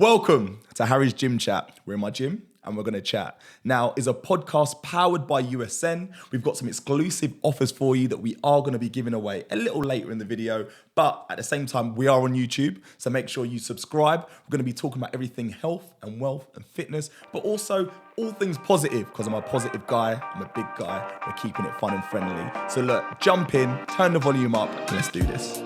Welcome to Harry's Gym Chat. We're in my gym and we're going to chat. Now, is a podcast powered by USN. We've got some exclusive offers for you that we are going to be giving away a little later in the video, but at the same time, we are on YouTube, so make sure you subscribe. We're going to be talking about everything health and wealth and fitness, but also all things positive, because I'm a positive guy, I'm a big guy, we're keeping it fun and friendly. So look, jump in, turn the volume up, and let's do this.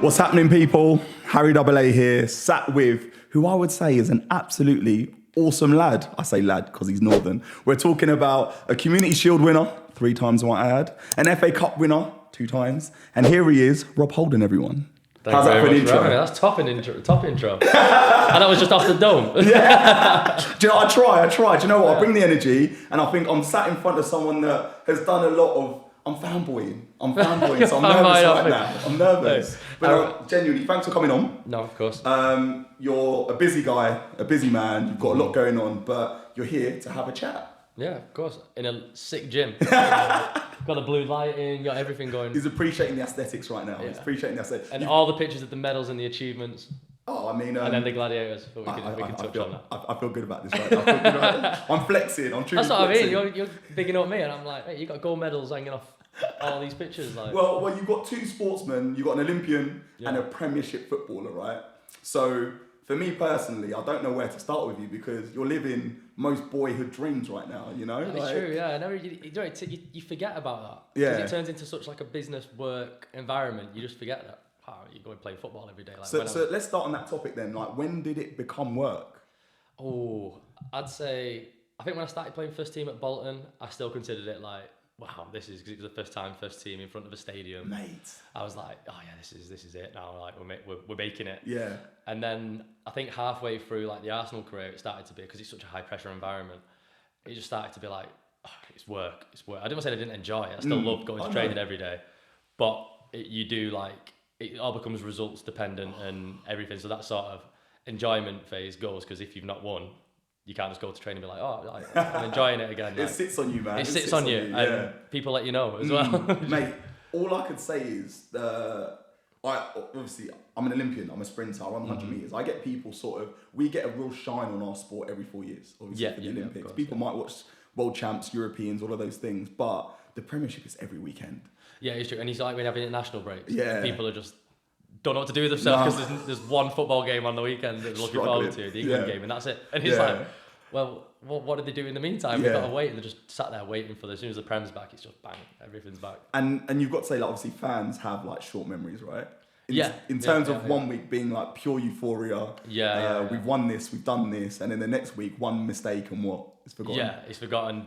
What's happening, people? Harry AA here, sat with who I would say is an absolutely awesome lad. I say lad because he's northern. We're talking about a Community Shield winner, 3 times I might add, an FA Cup winner, 2 times, and here he is, Rob Holden, everyone. How's that for an intro? That's top intro. And that was just off the dome. Yeah. Do you know, I try. Do you know what? I bring the energy, and I think I'm sat in front of someone that has done a lot of. I'm fanboying, so I'm nervous right now. I'm nervous. But genuinely, thanks for coming on. No, of course. You're a busy guy, a busy man. You've got a lot going on, but you're here to have a chat. Yeah, of course. In a sick gym. Got the blue lighting, got everything going. He's appreciating the aesthetics right now. Yeah. He's appreciating the aesthetics. And all the pictures of the medals and the achievements. Oh, I mean... and then the gladiators. But we can touch on that. I feel good about this, right? I'm flexing. I'm truly That's what flexing. I mean. You're bigging up me, and I'm like, hey, you got gold medals hanging off all these pictures. Like. Well, you've got 2 sportsmen. You've got an Olympian and a Premiership footballer, right? So... for me personally, I don't know where to start with you because you're living most boyhood dreams right now, you know? It's true, yeah. No, you forget about that. Yeah. Because it turns into such like a business work environment. You just forget that. You go and play football every day. Like so let's start on that topic then. Like, when did it become work? Oh, I'd say, I think when I started playing first team at Bolton, I still considered it like, wow, this is, because it was the first team in front of a stadium. Mate. I was like, oh yeah, this is it now. Like we're making it. Yeah. And then I think halfway through like the Arsenal career, it started to be, because it's such a high pressure environment, it just started to be like, oh, it's work. I didn't say I didn't enjoy it. I still loved going to training every day, but it all becomes results dependent and everything. So that sort of enjoyment phase goes, because if you've not won, you can't just go to traiin and be like, oh, I'm enjoying it again. It sits on you, man. It sits on you, and people let you know as well. Mate, all I could say is, I'm an Olympian, I'm a sprinter, I run 100 metres. I get people we get a real shine on our sport every 4 years, obviously, for the Olympics. Course, people might watch World Champs, Europeans, all of those things, but the Premiership is every weekend. Yeah, it's true. And it's like when you have international breaks. Yeah. People are just don't know what to do with themselves because there's one football game on the weekend that they're looking forward to, the England game, and that's it. And it's like, well, what did they do in the meantime? We've got to wait, and they're just sat there waiting for as soon as the Prem's back, it's just bang, everything's back. And you've got to say, like, obviously fans have like short memories, right? In terms of 1 week being like pure euphoria. We've won this, we've done this, and then the next week, one mistake and what? It's forgotten. Yeah, it's forgotten.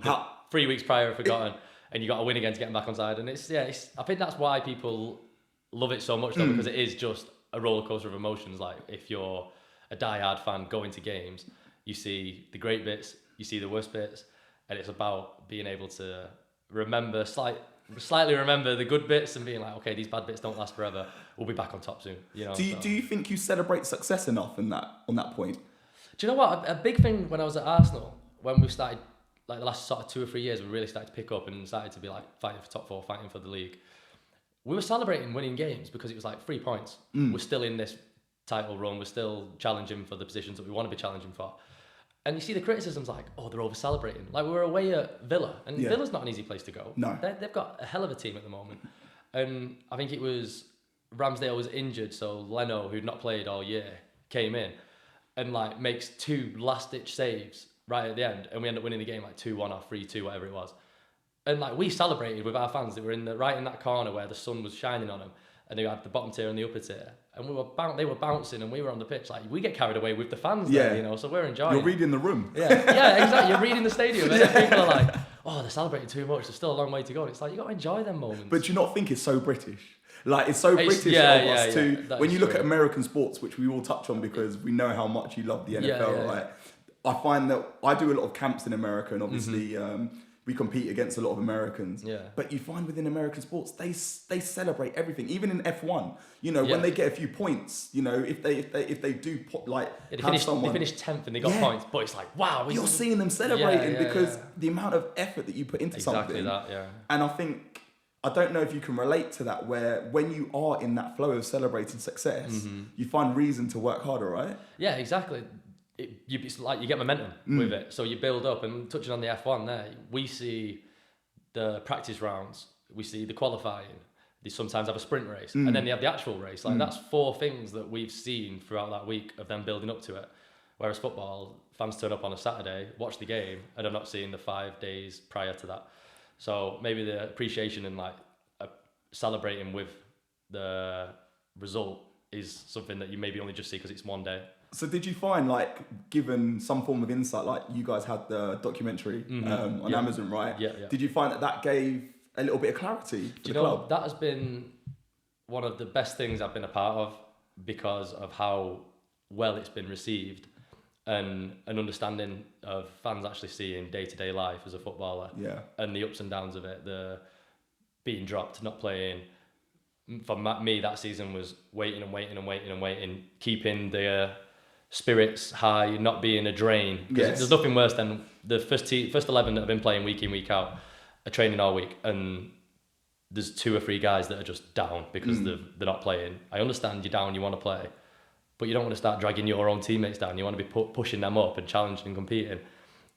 3 weeks prior, forgotten, and you got to win again to get them back on side. And I think that's why people love it so much, though, because it is just a roller coaster of emotions. Like, if you're a die-hard fan going to games, you see the great bits, you see the worst bits, and it's about being able to slightly remember the good bits and being like, okay, these bad bits don't last forever. We'll be back on top soon. You know. Do you think you celebrate success enough on that point? Do you know what? A big thing when I was at Arsenal, when we started, like the last sort of 2 or 3 years, we really started to pick up and started to be like fighting for top 4, fighting for the league. We were celebrating winning games because it was like 3 points. We're still in this title run. We're still challenging for the positions that we want to be challenging for. And you see the criticisms like, oh, they're over celebrating. Like, we were away at Villa, and Villa's not an easy place to go. No. They've got a hell of a team at the moment. And I think it was Ramsdale was injured, so Leno, who'd not played all year, came in and like makes 2 last-ditch saves right at the end, and we end up winning the game like 2-1 or 3-2, whatever it was. And like, we celebrated with our fans that were right in that corner where the sun was shining on them, and they had the bottom tier and the upper tier, and they were bouncing, and we were on the pitch. Like, we get carried away with the fans there, you know, so we're enjoying. You're reading the room. Yeah, exactly. You're reading the stadium, and then people are like, oh, they're celebrating too much. There's still a long way to go. And it's like, you got to enjoy them moments. But do you not think it's so British? Like, it's so British of us to, when you look at American sports, which we all touch on because we know how much you love the NFL, right? I find that I do a lot of camps in America, and obviously we compete against a lot of Americans. Yeah. But you find within American sports, they celebrate everything. Even in F1, you know, Yeah. when they get a few points, you know, if they do like They have finished, someone, they finished 10th and they got Yeah. points, but it's like, wow. you're seeing them celebrating Yeah, because yeah. the amount of effort that you put into Exactly something. that, yeah. And I don't know if you can relate to that, where when you are in that flow of celebrating success, you find reason to work harder, right? Yeah, exactly. It's like you get momentum with it, so you build up. And touching on the F1 there, we see the practice rounds, we see the qualifying, they sometimes have a sprint race, and then they have the actual race. Like that's 4 things that we've seen throughout that week of them building up to it. Whereas football, fans turn up on a Saturday, watch the game, and are not seeing the 5 days prior to that. So maybe the appreciation and like celebrating with the result is something that you maybe only just see because it's one day. So did you find, like, given some form of insight, like you guys had the documentary on Amazon, right? Yeah. Did you find that gave a little bit of clarity for the club? That has been one of the best things I've been a part of because of how well it's been received and an understanding of fans actually seeing day-to-day life as a footballer and the ups and downs of it, the being dropped, not playing. For me, that season was waiting, keeping the spirits high, not being a drain. Because there's nothing worse than the first 11 that have been playing week in, week out, are training all week, and there's 2 or 3 guys that are just down because they're not playing. I understand you're down, you want to play, but you don't want to start dragging your own teammates down. You want to be pushing them up and challenging and competing.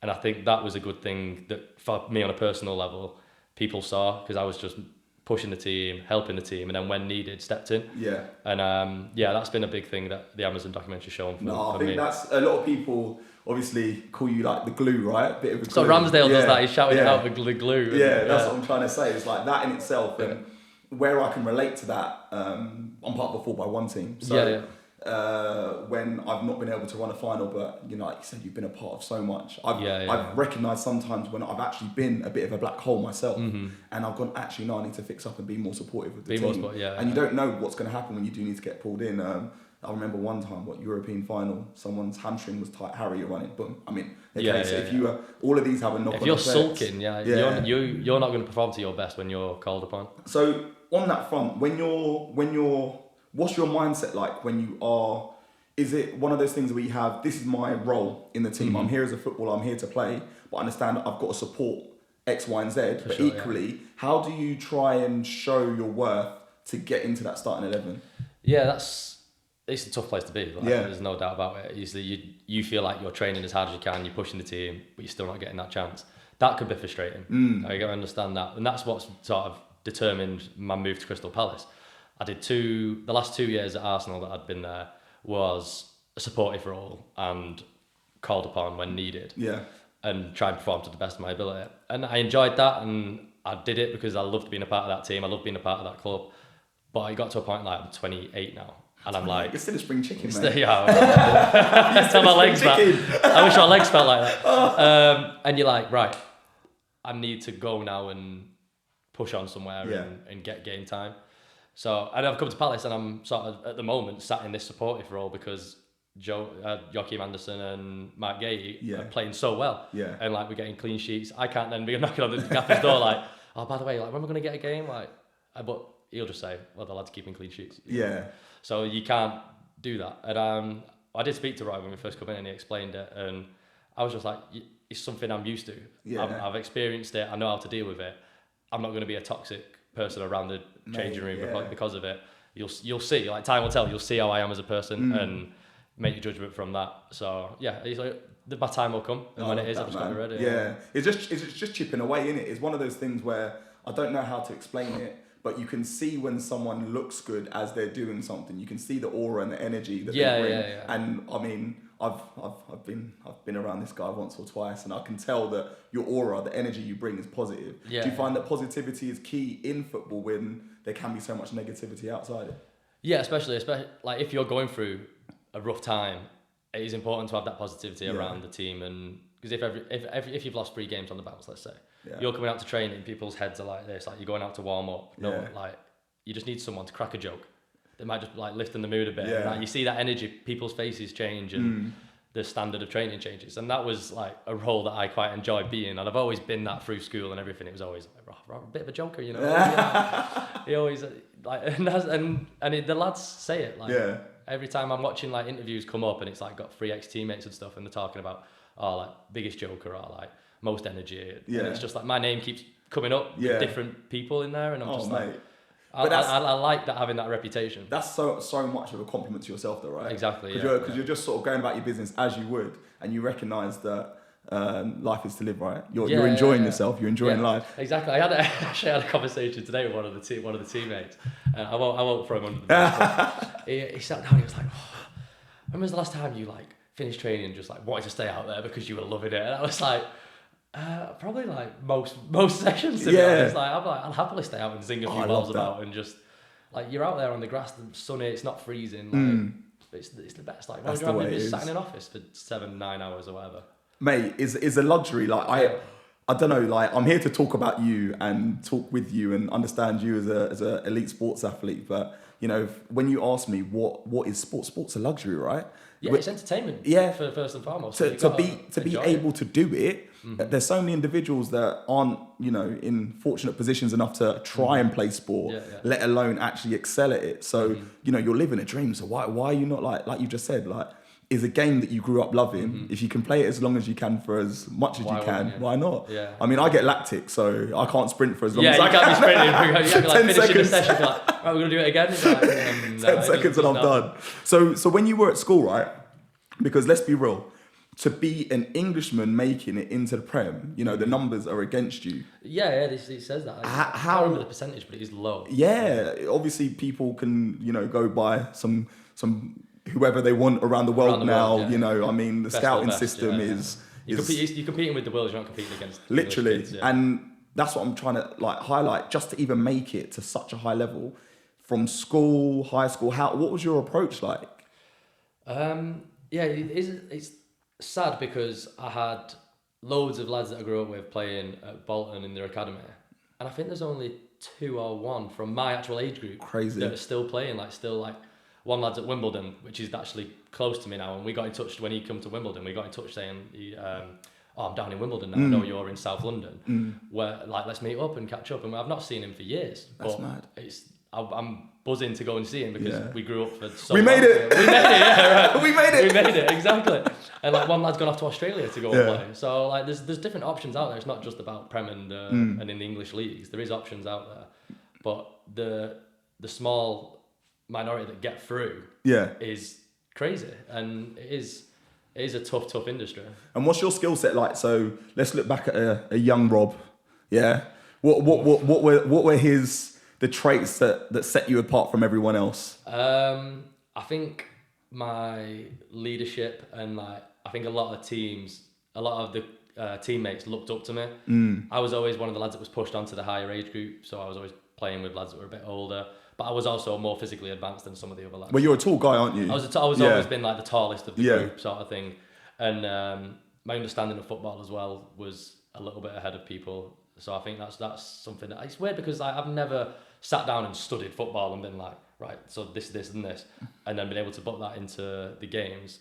And I think that was a good thing that for me on a personal level, people saw, because I was just pushing the team, helping the team, and then when needed, stepped in. Yeah. And that's been a big thing that the Amazon documentary's shown for, I for think me. that's a lot of people obviously call you like the glue, right? Bit of a glue. So Ramsdale does that, he's shouting it out, the glue. Yeah, that's what I'm trying to say. It's like that in itself. And where I can relate to that, I'm part of a 4x1 team. So when I've not been able to run a final, but you know, like you said, you've been a part of so much. I've recognised sometimes when I've actually been a bit of a black hole myself, and I've gone, actually, no, I need to fix up and be more supportive of the team. And you don't know what's going to happen when you do need to get pulled in. I remember one time, European final, someone's hamstring was tight. Harry, you're running, boom. I mean, if you all of these have a knock-on if you're effects, sulking, you're not going to perform to your best when you're called upon. So on that front, what's your mindset like when you are? Is it one of those things where you have, this is my role in the team. I'm here as a footballer. I'm here to play, but I understand I've got to support X, Y, and Z. But equally, how do you try and show your worth to get into that starting 11? Yeah, it's a tough place to be. There's no doubt about it. Usually you feel like you're training as hard as you can, you're pushing the team, but you're still not getting that chance. That could be frustrating. I understand that. And that's what's sort of determined my move to Crystal Palace. I did the last 2 years at Arsenal that I'd been there was a supportive role and called upon when needed. Yeah. And try and perform to the best of my ability. And I enjoyed that, and I did it because I loved being a part of that team. I loved being a part of that club. But I got to a point like I'm 28 now. And I'm like... You're still a spring chicken, mate. Tell my legs back. I wish my legs felt like that. And you're like, right, I need to go now and push on somewhere and get game time. So, and I've come to Palace, and I'm sort of, at the moment, sat in this supportive role because Joachim Anderson and Mark Gay are playing so well. Yeah. And like, we're getting clean sheets. I can't then be knocking on the gaffer's door like, oh, by the way, like, when we're going to get a game? Like, but he'll just say, well, the lad's keeping clean sheets. Yeah. So you can't do that. And I did speak to Roy when we first come in, and he explained it, and I was just like, it's something I'm used to. Yeah. I've experienced it. I know how to deal with it. I'm not going to be a toxic person around the changing room because of it. You'll see, like, time will tell. You'll see how I am as a person and make your judgment from that. So yeah, it's like, my time will come, and when it is, I've just got to be ready. Yeah, it's just chipping away, innit? It's one of those things where I don't know how to explain it, but you can see when someone looks good as they're doing something. You can see the aura and the energy that they bring. Yeah. And I mean, I've been around this guy once or twice, and I can tell that your aura, the energy you bring, is positive. Yeah. Do you find that positivity is key in football when there can be so much negativity outside it? Yeah, especially like if you're going through a rough time, it is important to have that positivity around the team. And because if you've lost 3 games on the bounce, let's say, you're coming out to training, people's heads are like this, like you're going out to warm up. Like you just need someone to crack a joke. They might just like lifting the mood a bit. Yeah. Like, you see that energy, people's faces change, and the standard of training changes. And that was like a role that I quite enjoyed being. And I've always been that through school and everything. It was always like, a bit of a joker, you know. He always like, the lads say it like every time I'm watching like interviews come up and it's like got 3 ex-teammates and stuff and they're talking about like biggest joker or like most energy. And it's just like my name keeps coming up with different people in there and I'm just like, I like that, having that reputation. That's so much of a compliment to yourself though, right? Exactly. Because you're just sort of going about your business as you would, and you recognise that life is to live, right? You're enjoying yourself. You're enjoying life. Exactly. I actually had a conversation today with one of the teammates. I won't throw him under the bus. He sat down. He was like, "When was the last time you like finished training and just like wanted to stay out there because you were loving it?" And I was like, probably like most sessions. To be honest. Like I'll happily stay out and zing a few balls about and just like you're out there on the grass, the sunny, it's not freezing. Like it's the best. Like why would you rather be sat in an office for 7-9 hours or whatever? Mate, is a luxury. Like I don't know. Like I'm here to talk about you and talk with you and understand you as a elite sports athlete. But you know, when you ask me what is sports, sports a luxury, right? Yeah, it's entertainment. Yeah, for first and foremost. To be able to do it. There's so many individuals that aren't, you know, in fortunate positions enough to try and play sport, let alone actually excel at it. So, you know, you're living a dream. So why are you not like you just said, like, is a game that you grew up loving. If you can play it as long as you can for as much as you can, why not? Yeah. I mean, I get lactic, so I can't sprint for as long as I can. Yeah, you can't be sprinting. You have to like finishing seconds. the session, like, right, we're going to do it again. It's like, 10 seconds and I'm done. So when you were at school, right, because let's be real, to be an Englishman making it into the Prem, you know, the numbers are against you. Yeah, it says that. I can't remember the percentage, but it is low. Yeah, obviously people can, you know, go by some whoever they want around the world now. You know, I mean, the scouting system is... You're competing with the world, you're not competing against literally. kids, And that's what I'm trying to like highlight, just to even make it to such a high level from school, high school. What was your approach like? Yeah, it's sad because I had loads of lads that I grew up with playing at Bolton in their academy, and I think there's only 2 or 1 from my actual age group that are still playing. One lad's at Wimbledon, which is actually close to me now, and we got in touch when he come to Wimbledon. We got in touch saying, I'm down in Wimbledon now. I know you're in South London. Where like let's meet up and catch up. And I've not seen him for years. That's mad. I'm buzzing to go and see him because we grew up for so long. We made it, yeah, right. We made it, exactly. And like one lad's gone off to Australia to go and play. So like there's different options out there. It's not just about Prem and in the English leagues. There is options out there, but the small minority that get through is crazy, and it is a tough industry. And what's your skill set like? So let's look back at a young Rob. Yeah, what were the traits that set you apart from everyone else? I think my leadership, and like I think a lot of the teammates looked up to me. I was always one of the lads that was pushed onto the higher age group, so I was always playing with lads that were a bit older. But I was also more physically advanced than some of the other lads. Well, you're a tall guy, aren't you? I was always been like the tallest of the group, sort of thing. And my understanding of football as well was a little bit ahead of people. So I think that's something that it's weird because I've never sat down and studied football and been like, right, so this and this, and then been able to put that into the games.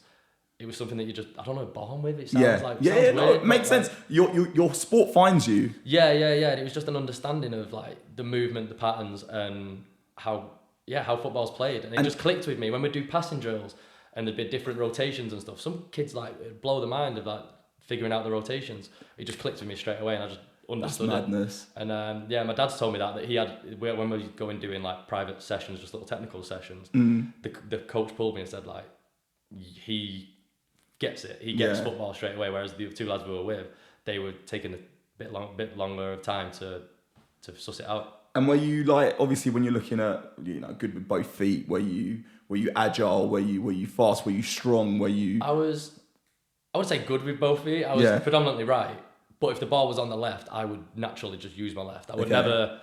It was something that you just, I don't know, born with. It sounds like weird, it makes sense. Your sport finds you. Yeah. And it was just an understanding of like the movement, the patterns, and how football's played, and it just clicked with me when we do passing drills and there'd be different rotations and stuff. Some kids like it'd blow the mind of like figuring out the rotations. It just clicked with me straight away, and I just understood That's madness. It. And my dad's told me that he had when we go in doing like private sessions, just little technical sessions. The coach pulled me and said like he gets it. He gets football straight away, whereas the 2 lads we were with, they were taking a bit longer of time to suss it out. And were you like, obviously when you're looking at, you know, good with both feet, were you agile, were you fast, were you strong, were you... I would say good with both feet. I was predominantly right, but if the ball was on the left, I would naturally just use my left. I would never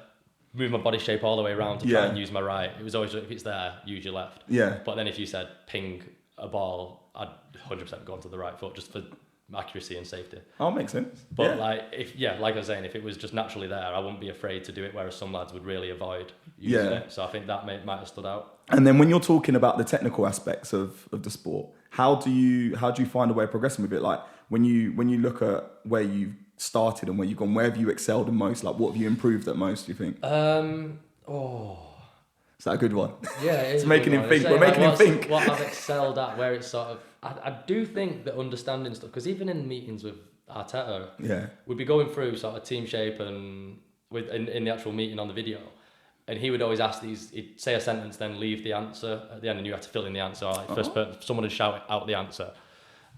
move my body shape all the way around to try and use my right. It was always, if it's there, use your left. Yeah. But then if you said ping a ball, I'd 100% go onto the right foot just for accuracy and safety. Oh, makes sense. But like I was saying, if it was just naturally there, I wouldn't be afraid to do it, whereas some lads would really avoid using it. So I think that might have stood out. And then when you're talking about the technical aspects of the sport, how do you find a way of progressing with it? Like when you look at where you started and where you've gone, where have you excelled the most? Like what have you improved at most, do you think? Is that a good one? Yeah, It's making him think. We're making him think. What I've excelled at, where it's sort of, I do think that understanding stuff, because even in meetings with Arteta, we'd be going through sort of team shape and in the actual meeting on the video, and he would always ask he'd say a sentence, then leave the answer at the end, and you had to fill in the answer. Like someone would shout out the answer,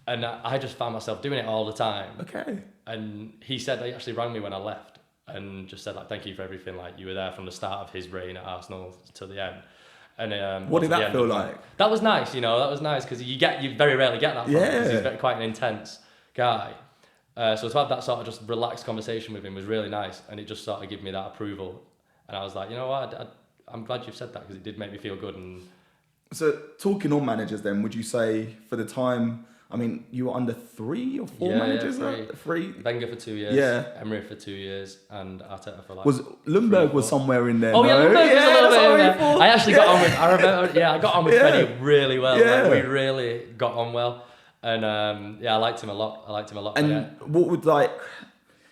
and I just found myself doing it all the time. Okay. And he actually rang me when I left and just said like, thank you for everything. Like you were there from the start of his reign at Arsenal to the end. And what did that feel like? That was nice, you know. That was nice because you very rarely get that from him, because he's quite an intense guy. So to have that sort of just relaxed conversation with him was really nice, and it just sort of gave me that approval. And I was like, you know what, I'm glad you've said that, because it did make me feel good. And so talking on managers then, would you say for the time, I mean, you were under 3 or 4 managers? Yeah, three. Wenger for 2 years, Emery for 2 years, and Arteta for like. Was Lundberg was somewhere in there? Oh yeah, Lundberg was a little bit in there. I actually got on with. I remember. Yeah, I got on with Freddie really well. Yeah. Like, we really got on well, and I liked him a lot. And what would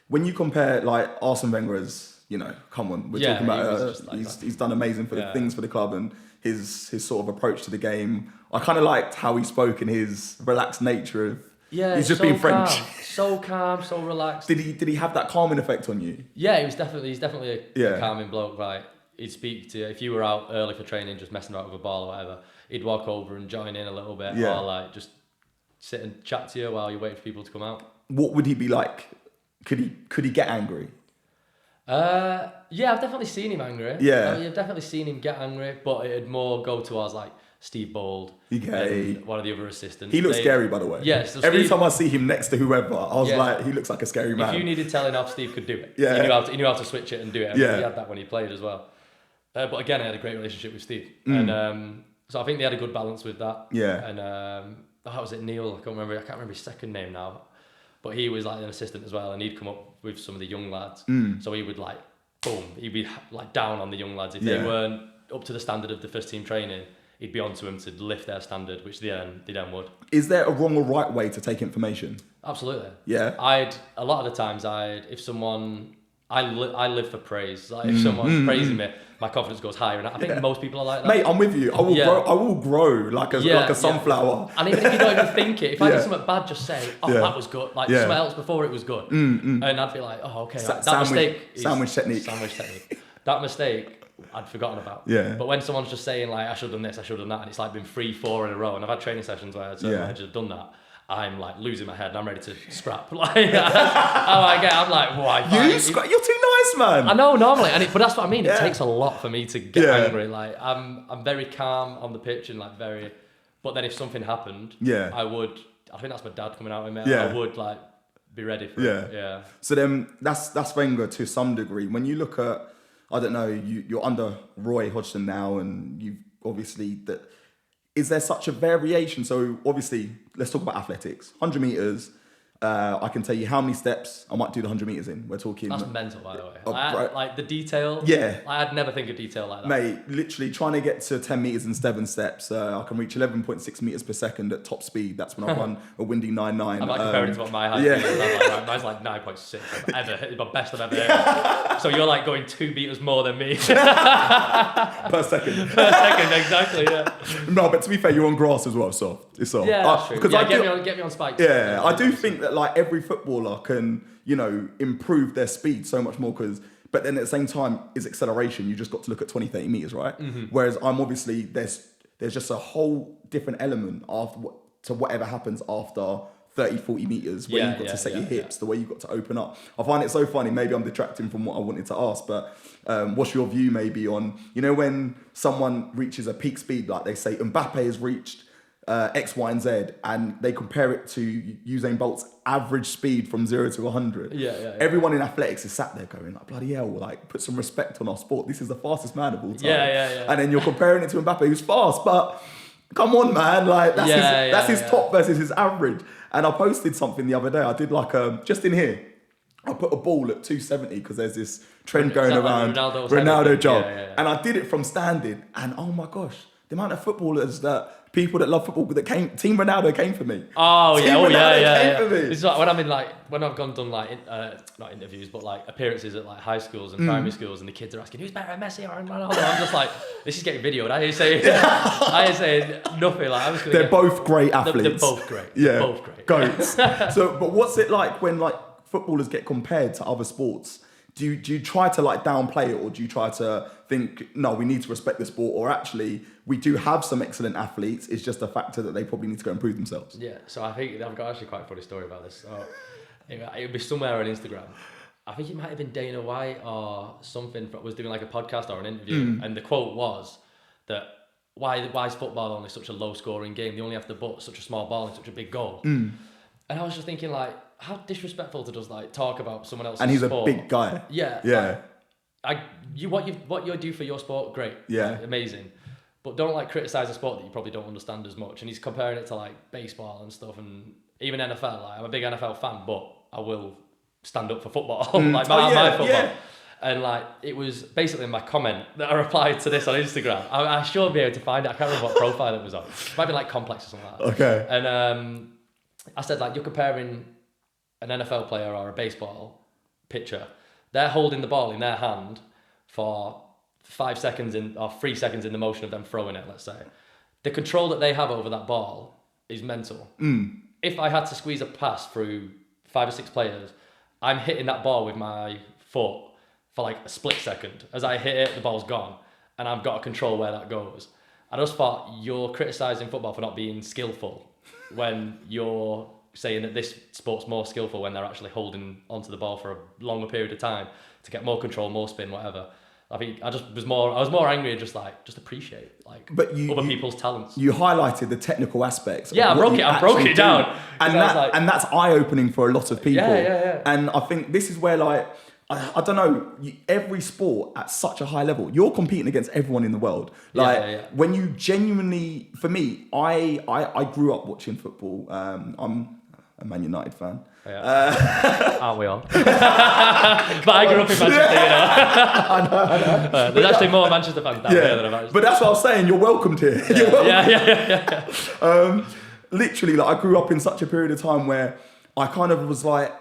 when you compare like Arsene Wenger as, you know, come on, we're talking about he's done amazing for the things for the club, and his sort of approach to the game. I kind of liked how he spoke and his relaxed nature of. Yeah, he's just being French. So calm, so relaxed. Did he have that calming effect on you? Yeah, he's definitely a calming bloke. Like he'd speak to you if you were out early for training, just messing about with a ball or whatever. He'd walk over and join in a little bit, or like just sit and chat to you while you wait for people to come out. What would he be like? Could he get angry? Yeah, I've definitely seen him angry. Yeah, I've definitely seen him get angry, but it'd more go towards like Steve Bold, and one of the other assistants. He looks scary, by the way. Yeah, so every time I see him next to whoever, I was like, he looks like a scary man. If you needed telling off, Steve could do it. Yeah, he knew how to switch it and do it. He had that when he played as well. But again, I had a great relationship with Steve, and so I think they had a good balance with that. Yeah, and how was it, Neil? I can't remember his second name now, but he was like an assistant as well, and he'd come up with some of the young lads. So he would like, boom, he'd be like down on the young lads if they weren't up to the standard of the first team training. He'd be onto them to lift their standard, which they then would. Is there a wrong or right way to take information? Absolutely. Yeah. A lot of the times if someone, I live for praise. Like if someone's praising me, my confidence goes higher, and I think most people are like that. Mate, I'm with you. I will grow like a sunflower. And even if you don't even think it, if I did something bad, just say, that was good. Like something else before it was good. And I'd be like, oh, okay. Sandwich technique. That mistake I'd forgotten about. Yeah. But when someone's just saying like, I should have done this, I should have done that, and it's like been 3-4 in a row, and I've had training sessions where I'd just done that, I'm like losing my head and I'm ready to scrap. Like, I'm like, why? You're too nice, man. I know normally, but that's what I mean. It takes a lot for me to get angry. Like I'm very calm on the pitch and like very, but then if something happened, I think that's my dad coming out in me. I would like be ready for it. Yeah. So then that's Wenger to some degree. When you look at, I don't know, you're under Roy Hodgson now, and you've obviously that. Is there such a variation? So obviously, let's talk about athletics. 100 meters. I can tell you how many steps I might do the 100 meters in. We're talking. That's mental, by the way. Like the detail. Yeah. I'd never think of detail like that. Mate, literally trying to get to 10 meters in 7 steps. I can reach 11.6 meters per second at top speed. That's when I run a windy 9.9. I'm like comparing it to what my height is. Mine's like 9.6 ever. It's my best I've ever heard. So you're like going 2 meters more than me. Per second, exactly. Yeah. No, but to be fair, you're on grass as well, so it's all. Yeah, that's true. Because get me on spikes. Yeah, I do think that like every footballer can, improve their speed so much more but then at the same time is acceleration. You just got to look at 20-30 meters, right? Mm-hmm. Whereas I'm obviously there's just a whole different element to whatever happens after 30-40 meters where you've got to set your hips, the way you've got to open up. I find it so funny. Maybe I'm detracting from what I wanted to ask, but what's your view maybe on, when someone reaches a peak speed, like they say Mbappe has reached X, Y, and Z, and they compare it to Usain Bolt's average speed from 0 to 100. Yeah. Everyone in athletics is sat there going like, bloody hell, like put some respect on our sport. This is the fastest man of all time. Yeah. And then you're comparing it to Mbappe, who's fast, but come on, man, like that's his top versus his average. And I posted something the other day. I did like just in here. I put a ball at 270 because there's this trend going around, Ronaldo jog, and I did it from standing. And oh my gosh, the amount of footballers that people that love football that came. Team Ronaldo came for me. Oh Team yeah, Ronaldo came for me. This is like when I'm in when I've done not interviews, but like appearances at like high schools and primary schools, and the kids are asking who's better, Messi or Ronaldo. I'm just like, this is getting videoed. I ain't saying nothing. Like I'm just They're both great athletes. They're both great. Yeah, They're both great. Goats. So, but what's it like when like footballers get compared to other sports? Do you try to like downplay it, or do you try to think, no, we need to respect the sport, or actually we do have some excellent athletes, it's just a factor that they probably need to go improve themselves? Yeah, so I think I've got actually quite a funny story about this. So it would be somewhere on Instagram. I think it might have been Dana White or something was doing like a podcast or an interview, and the quote was that why is football only such a low scoring game? They only have to put such a small ball in such a big goal. And I was just thinking like, how disrespectful to just like talk about someone else's sport. And he's a big guy. Yeah. Yeah. Like, what you do for your sport, great. Yeah. Like, amazing. But don't like criticize a sport that you probably don't understand as much. And he's comparing it to like baseball and stuff, and even NFL. Like, I'm a big NFL fan, but I will stand up for football. Like my football. Yeah. And like it was basically my comment that I replied to this on Instagram. I should be able to find it. I can't remember what profile it was on. It might be like Complex or something like that. Okay. And I said like, you're comparing an NFL player or a baseball pitcher. They're holding the ball in their hand for 5 seconds or 3 seconds in the motion of them throwing it, let's say. The control that they have over that ball is mental. If I had to squeeze a pass through 5 or 6 players, I'm hitting that ball with my foot for like a split second. As I hit it, the ball's gone, and I've got to control where that goes. I just thought, you're criticising football for not being skillful when you're saying that this sport's more skillful when they're actually holding onto the ball for a longer period of time to get more control, more spin, whatever. I think I was more angry and just appreciate other people's talents. You highlighted the technical aspects. Yeah, I broke it down. And that's eye-opening for a lot of people. Yeah. And I think this is where like, I don't know, every sport at such a high level, you're competing against everyone in the world. Like when you genuinely, for me, I grew up watching football. I'm a Man United fan. Aren't we all? But I grew up in Manchester, you know. I know. There's actually more Manchester fans down here than a Manchester. But that's what I was saying, you're welcomed here. Yeah. Literally, like I grew up in such a period of time where I kind of was like,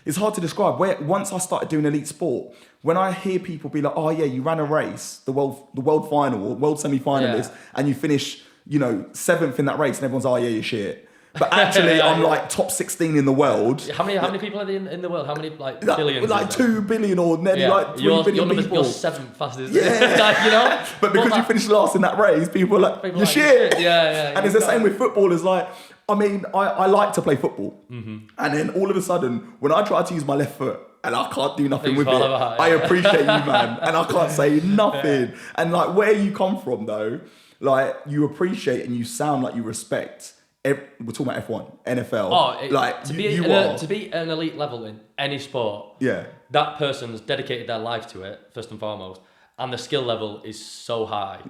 it's hard to describe. Once I started doing elite sport, when I hear people be like, oh yeah, you ran a race, the world final or world semi-finalist, and you finish, 7th in that race, and everyone's, oh yeah, you're shit. But actually, I'm like top 16 in the world. How many people are there in the world? How many billions? Like 2 billion or nearly like 3 billion people. You're 7th fastest. Yeah. But because you finished last in that race, people are like, you're shit. Yeah. And it's the same with footballers. Like, I mean, I like to play football. And then all of a sudden, when I try to use my left foot, and I can't do nothing with it, I appreciate you, man. And I can't say nothing. And like where you come from though, like you appreciate and you sound like you respect. We're talking about F1, NFL. To be an elite level in any sport, that person's dedicated their life to it first and foremost, and the skill level is so high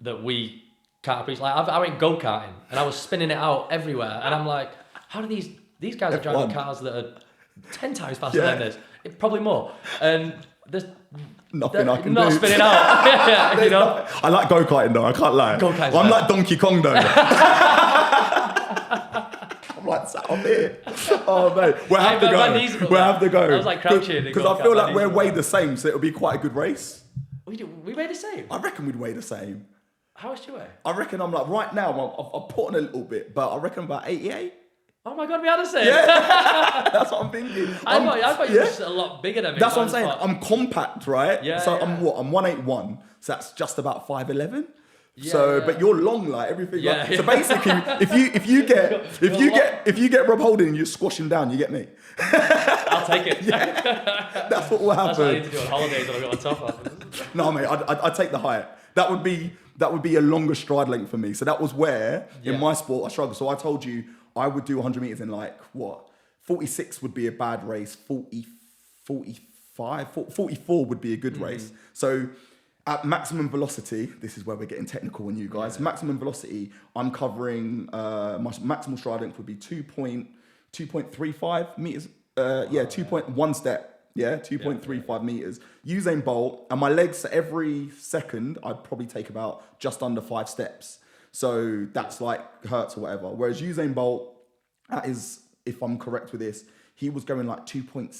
that we can't appreciate. Like I went go-karting and I was spinning it out everywhere, and I'm like, how do these guys are driving cars that are 10 times faster than this? Probably more, and there's nothing I can not do. Spinning out. I like go-karting though. I can't lie. I'm like Donkey Kong though. I'm like sat up here. Oh mate, we'll have to go. We'll have to go. I was like crouching because I feel like we're weighed the same, so it'll be quite a good race. We weigh the same. I reckon we'd weigh the same. How much do you weigh? I reckon I'm like right now. I've put on a little bit, but I reckon about 88. Oh my god, we had the same. Yeah, that's what I'm thinking. I thought you were just a lot bigger than me. That's what I'm saying. I'm compact, right? Yeah. So I'm 181. So that's just about 5'11". Yeah, but you're long, like everything. Yeah, like, so basically, if you get Rob Holding and you squash him down, you get me. I'll take it. That's what will happen. That's what I need to do on holidays when I got on top of. No, mate, I'd take the height. That would be a longer stride length for me. So that was where in my sport I struggled. So I told you I would do 100 meters in 46 would be a bad race. 44 would be a good race. So at maximum velocity, this is where we're getting technical on you guys. Yeah. Maximum velocity, I'm covering, my maximal stride length would be 2.35 meters. 2.1 step. Yeah, 2.35 meters. Usain Bolt, and my legs every second, I'd probably take about just under 5 steps. So that's like hertz or whatever. Whereas Usain Bolt, that is, if I'm correct with this, he was going like 2.7,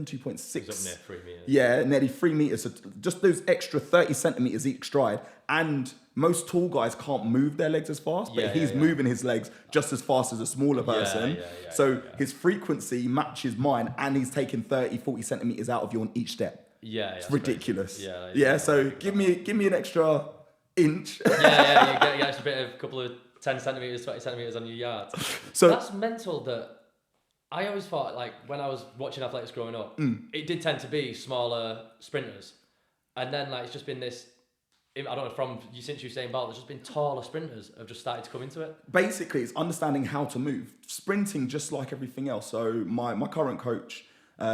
2.6. He was up near 3 meters. Yeah, nearly 3 meters. So just those extra 30 centimeters each stride. And most tall guys can't move their legs as fast, but he's moving his legs just as fast as a smaller person. So his frequency matches mine, and he's taking 30, 40 centimeters out of you on each step. Yeah, it's ridiculous. Crazy. Yeah, so give me an extra inch. You get a bit of a couple of 10 centimeters, 20 centimeters on your yards. So that's mental. That I always thought, like, when I was watching athletics growing up, it did tend to be smaller sprinters, and then like it's just been this. I don't know, since Usain Bolt, there's just been taller sprinters have just started to come into it. Basically, it's understanding how to move. Sprinting, just like everything else. So my current coach,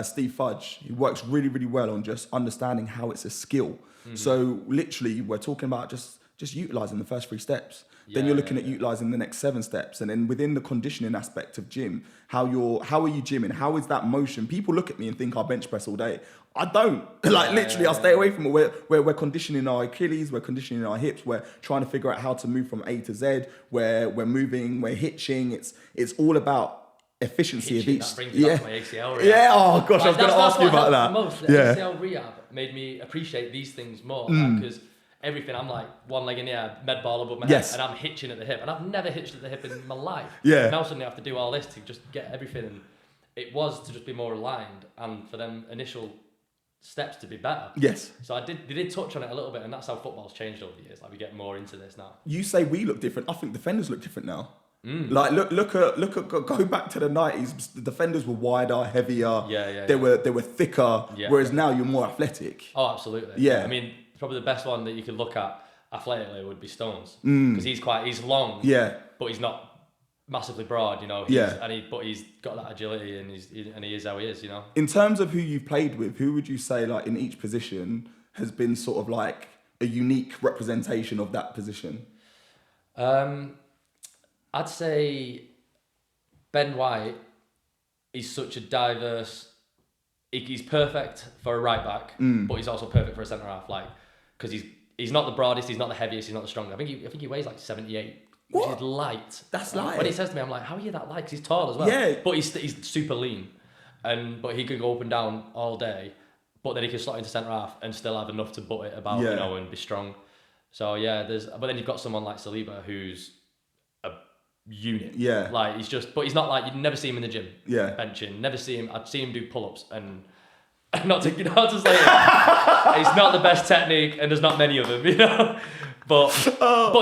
Steve Fudge, he works really, really well on just understanding how it's a skill. So literally, we're talking about just utilising the first 3 steps. Then you're looking at utilising the next 7 steps. And then within the conditioning aspect of gym, how are you gymming? How is that motion? People look at me and think I bench press all day. I don't. I'll stay away from it. We're conditioning our Achilles, we're conditioning our hips, we're trying to figure out how to move from A to Z, we're moving, we're hitching. It's all about efficiency of each. That brings me back to my ACL rehab. Yeah, oh gosh, I was going to ask you about that. Most. The ACL rehab made me appreciate these things more, because everything, I'm like one leg in the air, med ball above my head, and I'm hitching at the hip, and I've never hitched at the hip in my life. Now suddenly I have to do all this to just get everything, and it was to just be more aligned and for them initial steps to be better. Yes. So they did touch on it a little bit, and that's how football's changed over the years. Like, we get more into this now. You say we look different. I think defenders look different now. Like look at go back to the 90s. The defenders were wider, heavier. They were thicker. Whereas now you're more athletic. Oh, absolutely. Yeah. I mean, probably the best one that you could look at athletically would be Stones, because he's long. Yeah. But he's not massively broad, you know. But he's got that agility, and he is how he is, you know. In terms of who you've played with, who would you say, like, in each position has been sort of like a unique representation of that position? I'd say Ben White is such a diverse. He's perfect for a right back, but he's also perfect for a centre half. Like, because he's not the broadest, he's not the heaviest, he's not the strongest. I think he weighs like 78. What? Which is light. That's light. When he says to me, I'm like, how are you that light? Because he's tall as well. Yeah. But he's super lean, but he can go up and down all day. But then he can slot into centre half and still have enough to butt it about, you know, and be strong. So but then you've got someone like Saliba who's a unit. Yeah. Like, but he's not like, you'd never see him in the gym. Yeah. Benching. Never see him. I'd see him do pull-ups, and not to say it, it's not the best technique, and there's not many of them, you know. But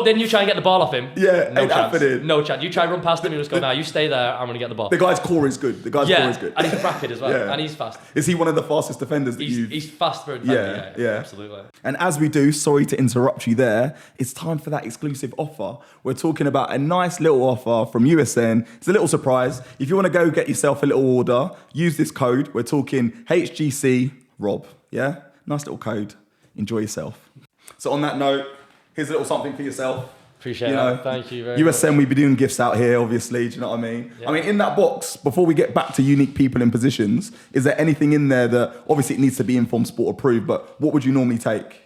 then you try and get the ball off him. Yeah, no chance. No chance. You try and run past him and just go, nah, you stay there, I'm going to get the ball. The guy's core is good. And he's rapid as well, and he's fast. Is he one of the fastest defenders that He's fast for a defender, yeah, absolutely. And as we do, sorry to interrupt you there, it's time for that exclusive offer. We're talking about a nice little offer from USN. It's a little surprise. If you want to go get yourself a little order, use this code. We're talking HGC Rob, yeah? Nice little code. Enjoy yourself. So on that note, here's a little something for yourself. Appreciate that. Thank you very much. USN, we be doing gifts out here, obviously. Do you know what I mean? Yeah. I mean, in that box, before we get back to unique people in positions, is there anything in there that, obviously it needs to be Informed Sport approved, but what would you normally take?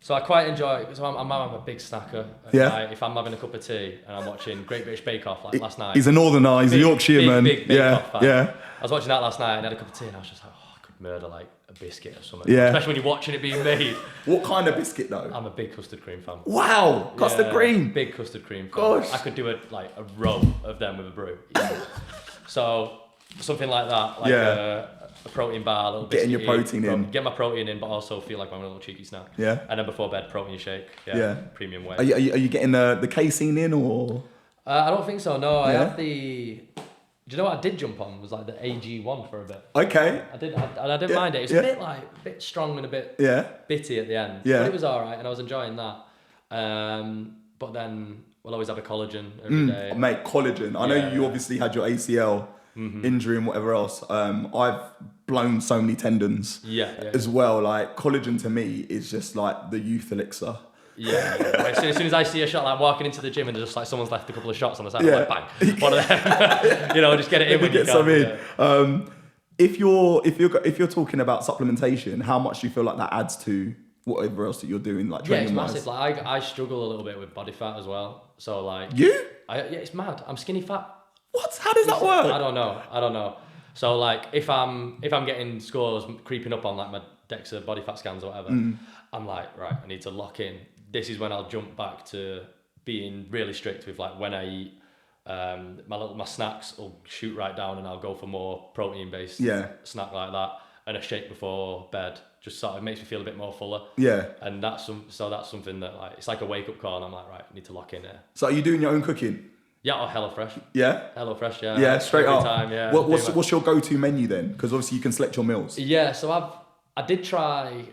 So I quite enjoy, because I'm a big snacker. Night. If I'm having a cup of tea and I'm watching Great British Bake Off, like last night. He's a northerner, he's a Yorkshireman. Big Bake Off fan. Yeah. I was watching that last night and had a cup of tea, and I was just like, I could murder like a biscuit or something. Yeah. Especially when you're watching it being made. What kind of biscuit though? I'm a big custard cream fan. Wow, custard cream. Big custard cream fan. Gosh. I could do a row of them with a brew. So something like that, like a protein bar, a little getting your protein in. Get my protein in, but also feel like I'm a little cheeky snack. Yeah. And then before bed, protein shake. Yeah. Premium whey. Are you getting the casein in, or? I don't think so. No, I have the. Do you know what I did jump on? Was like the AG1 for a bit. Okay. I didn't mind it. It was a bit strong and a bit bitty at the end. Yeah. But it was all right, and I was enjoying that. But then we'll always have a collagen every day. Mate, collagen. I know you obviously had your ACL injury and whatever else. I've blown so many tendons as well. Like, collagen to me is just like the youth elixir. Yeah. As soon as I see a shot, like walking into the gym and there's just like someone's left a couple of shots on the side, I'm like, bang, one of them. Just get it in when you get some in. if you're talking about supplementation, how much do you feel like that adds to whatever else that you're doing, like Yeah, it's training wise? massive. Like I struggle a little bit with body fat as well. So like You? yeah, it's mad. I'm skinny fat. What? How does that work? I don't know. So like if I'm getting scores creeping up on like my DEXA body fat scans or whatever, I'm like, right, I need to lock in. This is when I'll jump back to being really strict with like when I eat. My snacks will shoot right down, and I'll go for more protein based snack like that, and a shake before bed. Just sort of makes me feel a bit more fuller. Yeah. And that's something that like it's like a wake up call, and I'm like, right, I need to lock in here. So are you doing your own cooking? Yeah, or HelloFresh. Yeah. HelloFresh, yeah. Yeah, straight every up. time, yeah. What's your go-to menu then? Because obviously you can select your meals. Yeah, so I did try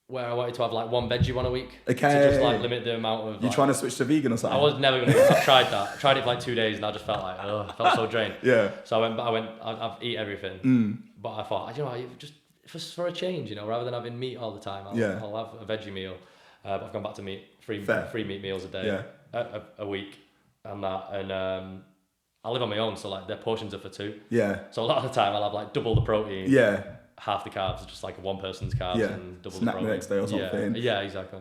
where I wanted to have like one veggie one a week. Okay. To just like limit the amount of. You trying to switch to vegan or something? I was never gonna. I tried that. I tried it for like 2 days, and I just felt like, I felt so drained. Yeah. So I've eat everything. But I thought, just for a change, rather than having meat all the time, I'll have a veggie meal. But I've gone back to meat, three meat meals a day, a week, and that, and I live on my own, so like their portions are for two. Yeah. So a lot of the time I'll have like double the protein. Yeah. Half the carbs, just like one person's carbs, and double Snack the protein. the next day or something. Yeah, exactly.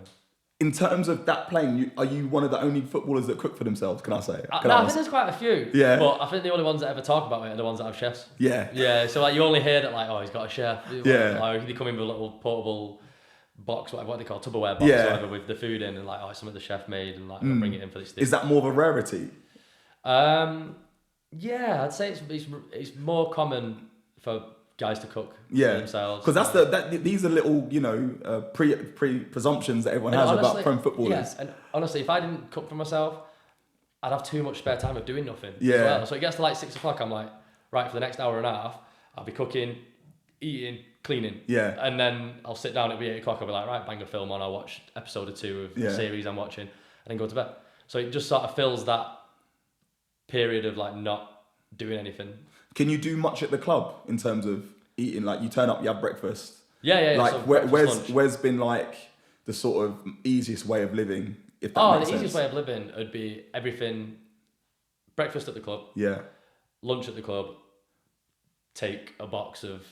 In terms of that playing, are you one of the only footballers that cook for themselves? Can I say? I think there's quite a few. Yeah. But I think the only ones that ever talk about it are the ones that have chefs. Yeah. Yeah. So like you only hear that like, oh, he's got a chef. Yeah. Like they come in with a little portable box, what they call Tupperware box, whatever, with the food in, and like, oh, it's something the chef made, and like they'll bring it in for this thing. Is that more of a rarity? Yeah, I'd say it's more common for guys to cook for themselves. Because these are little presumptions that everyone has about pro footballers. Yes, and honestly, if I didn't cook for myself, I'd have too much spare time of doing nothing. Yeah. As well. So it gets to like 6 o'clock. I'm like, right, for the next hour and a half, I'll be cooking, eating, cleaning. Yeah. And then I'll sit down, it'll be 8 o'clock. I'll be like, right, bang a film on. I'll watch episode or 2 of the series I'm watching, and then go to bed. So it just sort of fills that period of like not doing anything. Can you do much at the club in terms of eating? Like you turn up, you have breakfast. Yeah. Like so where's been like the sort of easiest way of living? If that makes sense. Easiest way of living would be everything. Breakfast at the club. Yeah. Lunch at the club. Take a box of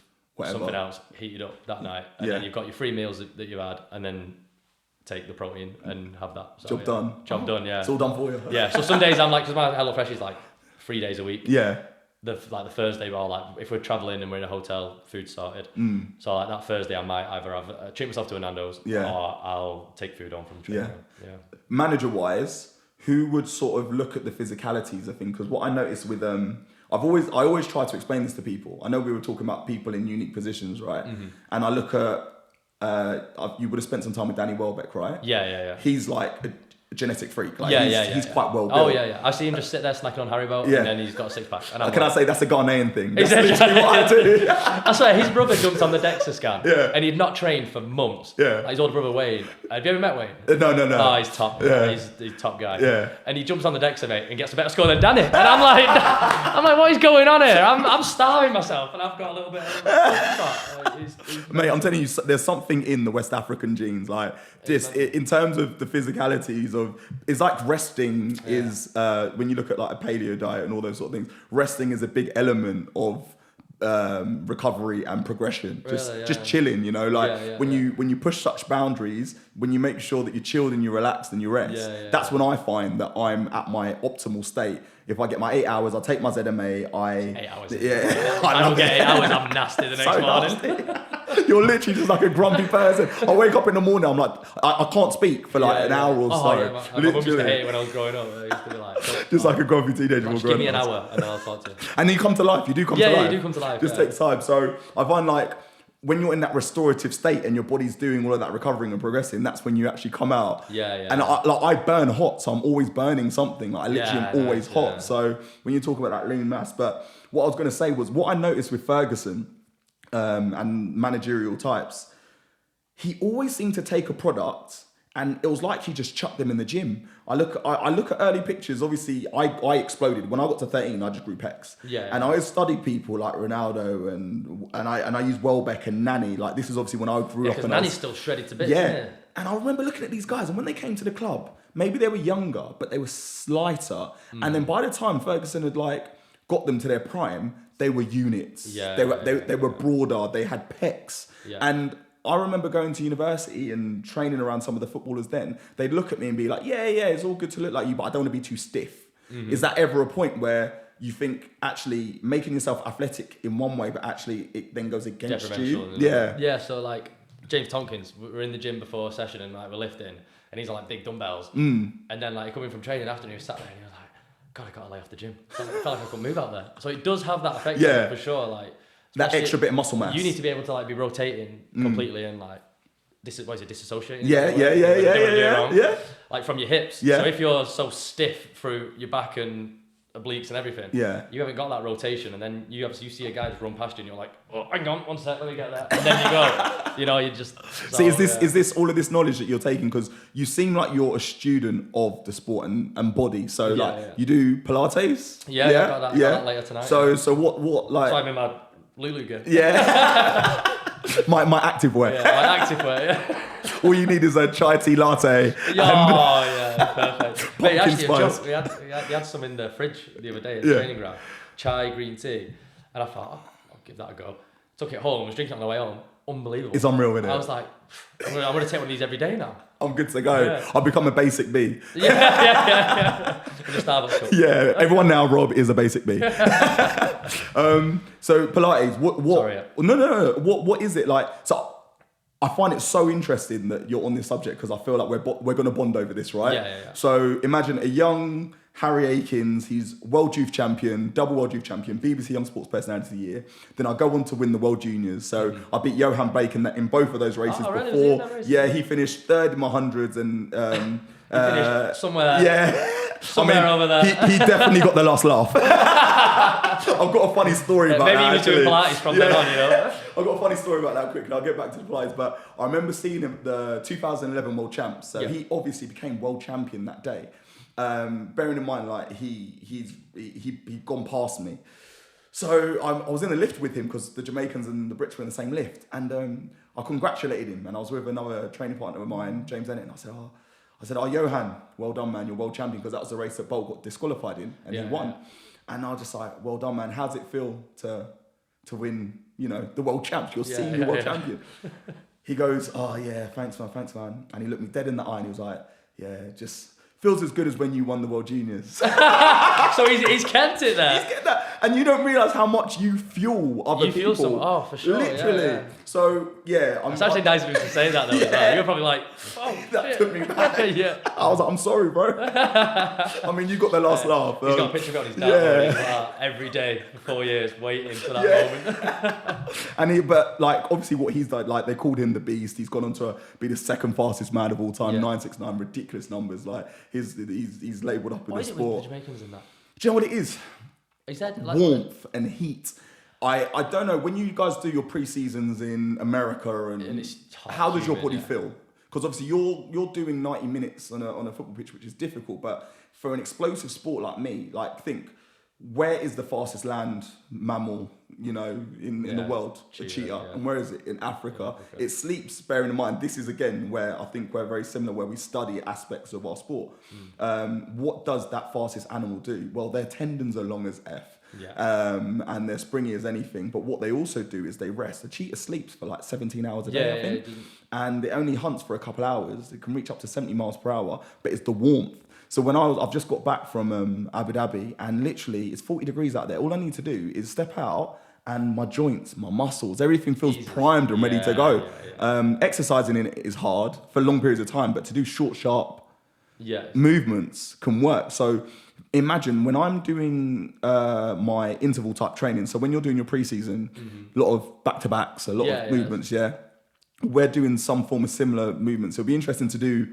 something else, heat it up that night, and then you've got your 3 meals that you've had, and then take the protein and have that. So, Job done. Job done. Yeah. It's all done for you. Yeah. So some days I'm like, because my HelloFresh is like 3 days a week. Yeah. The Thursday, or like if we're traveling and we're in a hotel, food sorted. So like that Thursday, I might either have treat myself to a Nando's, or I'll take food on from training. Yeah. Manager wise, who would sort of look at the physicalities? I think because what I noticed with I always try to explain this to people. I know we were talking about people in unique positions, right? Mm-hmm. And I look at you would have spent some time with Danny Welbeck, right? Yeah. He's like a genetic freak. Like he's quite well built. Oh yeah. I see him just sit there snacking on Haribo, and then he's got a 6-pack. And I say that's a Ghanaian thing? That's literally what I do. I swear, his brother jumped on the DEXA scan, and he'd not trained for months. Yeah. Like his older brother Wayne. Have you ever met Wayne? No. Oh, he's top. Yeah. He's top guy. Yeah. And he jumps on the DEXA, mate, and gets a better score than Danny. And I'm like, what is going on here? I'm starving myself, and I've got a little bit of mate, I'm telling you, there's something in the West African genes, like just in terms of the physicalities of, it's like resting is when you look at like a paleo diet and all those sort of things, resting is a big element of recovery and progression. Just chilling, when you push such boundaries, when you make sure that you're chilled and you're relaxed and you rest, that's when I find that I'm at my optimal state. If I get my 8 hours, I take my ZMA. 8 hours. Yeah. I don't get 8 hours, I'm nasty the next morning. You're literally just like a grumpy person. I wake up in the morning, I'm like, I can't speak for like an hour or so. Yeah, my mum used to hate it when I was growing up. I used to be like, just like a grumpy teenager. Just give me an hour and then I'll talk to you. And then you come to life. You do come to life. Yeah, you do come to life. Just takes time. So I find like when you're in that restorative state and your body's doing all of that recovering and progressing, that's when you actually come out. Yeah. And I burn hot, so I'm always burning something. Like I literally am always hot. Yeah. So when you talk about that lean mass, but what I was going to say was what I noticed with Ferguson and managerial types, he always seemed to take a product and it was like he just chucked them in the gym. I look at early pictures. Obviously, I exploded when I got to 13. I just grew pecs. Yeah. And I always studied people like Ronaldo and I used Welbeck and Nani. Like this is obviously when I grew up. Because Nani's still shredded to bits. Yeah. And I remember looking at these guys, and when they came to the club, maybe they were younger, but they were slighter. And then by the time Ferguson had like got them to their prime, they were units. Yeah, They were broader. They had pecs. Yeah. And I remember going to university and training around some of the footballers then. They'd look at me and be like, yeah, it's all good to look like you, but I don't want to be too stiff. Mm-hmm. Is that ever a point where you think actually making yourself athletic in one way, but actually it then goes against you? Yeah. Yeah, so like James Tompkins, we're in the gym before a session and like we're lifting and he's on like big dumbbells. And then like coming from training after and he was sat there and he was like, God, I gotta lay off the gym. I felt like I couldn't move out there. So it does have that effect on you for sure. Like that extra bit of muscle mass. You need to be able to like be rotating completely and like disassociating. Yeah. Like from your hips. Yeah. So if you're so stiff through your back and obliques and everything, you haven't got that rotation, and then you see a guy just run past you and you're like, oh, hang on, one sec, let me get there, and then you go, you know, you just see, is this all of this knowledge that you're taking, because you seem like you're a student of the sport and body, so you do Pilates, I got that later tonight. So what like, so I'm in my Lulu gear. my active wear. My active wear. All you need is a chai tea latte. Perfect. But actually, a joke. We had some in the fridge the other day at the training ground. Chai, green tea. And I thought, I'll give that a go. Took it home, was drinking it on the way home. Unbelievable. It's unreal, isn't it? I was like, I'm going to take one of these every day now. I'm good to go. Yeah. I'll become a basic B. Yeah. In the Starbucks cup. Yeah, everyone now, Rob, is a basic B. So Pilates, what? Sorry, No. What is it like? So I find it so interesting that you're on this subject, because I feel like we're going to bond over this, right? Yeah. So imagine a young Harry Aikines, he's World Youth Champion, double World Youth Champion, BBC Young Sports Personality of the Year. Then I go on to win the World Juniors. So I beat Johan Bacon in both of those races before. Really? Yeah, he finished third in my hundreds and he finished somewhere. Yeah. Somewhere over there. He definitely got the last laugh. I've got a funny story about maybe that. Maybe he was doing Pilates from then on, you know. I've got a funny story about that quickly. I'll get back to the Pilates, but I remember seeing him the 2011 World Champs. So he obviously became world champion that day. Bearing in mind, like he'd gone past me. So I was in the lift with him, because the Jamaicans and the Brits were in the same lift, and I congratulated him. And I was with another training partner of mine, James Ennett, and I said, Johan, well done, man, you're world champion, because that was the race that Bolt got disqualified in, and he won. And I was just like, well done, man. How's it feel to win, the world champs? You're senior world champion. He goes, oh yeah, thanks man. And he looked me dead in the eye and he was like, yeah, just feels as good as when you won the World Juniors. So he's kept it there. He's kept that. And you don't realise how much you fuel other people. Oh, for sure. Literally. Yeah. So, yeah. It's actually nice of him to say that, though. Yeah. You're probably like, that took me back. I was like, I'm sorry, bro. I mean, you got the last laugh. He's got a picture of his dad every day for 4 years waiting for that moment. But obviously what he's done, they called him the Beast. He's gone on to be the second fastest man of all time, 969, ridiculous numbers. He's labelled up in the sport. What is it with the Jamaicans in that? Do you know what it is? Is that warmth and heat? I don't know. When you guys do your pre-seasons in America, and it's how does your body feel? Because obviously you're doing 90 minutes on a football pitch, which is difficult. But for an explosive sport like me, think, where is the fastest land mammal, in the world? A cheetah. Yeah. And where is it? In Africa. It sleeps, bearing in mind, this is again where I think we're very similar, where we study aspects of our sport. What does that fastest animal do? Well, their tendons are long as F. And they're springy as anything. But what they also do is they rest. The cheetah sleeps for 17 hours a day, I think. And it only hunts for a couple hours. It can reach up to 70 miles per hour, but it's the warmth. So I've just got back from Abu Dhabi, and literally it's 40 degrees out there. All I need to do is step out, and my joints, my muscles, everything feels primed and ready to go. Exercising in it is hard for long periods of time, but to do short, sharp movements can work. So imagine when I'm doing my interval type training. So when you're doing your pre-season, a lot of back-to-backs, a lot of movements, we're doing some form of similar movements. It'll be interesting to do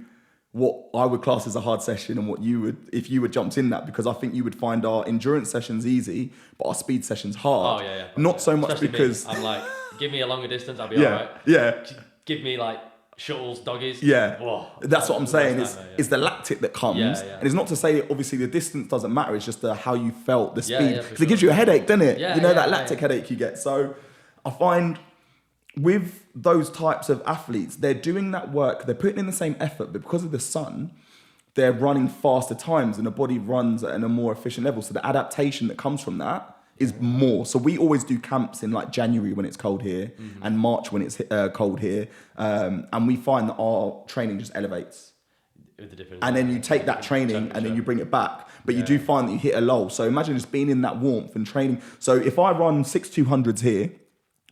what I would class as a hard session and what you would, if you would jumped in that, because I think you would find our endurance sessions easy, but our speed sessions hard. Not so much especially because... I'm like, give me a longer distance, I'll be all right. Give me shuttles, doggies. Whoa, that's what I'm saying. It's the lactic that comes. And it's not to say, obviously, the distance doesn't matter. It's just how you felt, the speed. Because it gives you a headache, doesn't it? That lactic headache you get. So I find... with those types of athletes, they're doing that work, they're putting in the same effort, but because of the sun, they're running faster times and the body runs at a more efficient level. So the adaptation that comes from that is more. So we always do camps in like January when it's cold here and March when it's cold here. And we find that our training just elevates. And then you take that training and then you bring it back. But you do find that you hit a lull. So imagine just being in that warmth and training. So if I run 6 200s here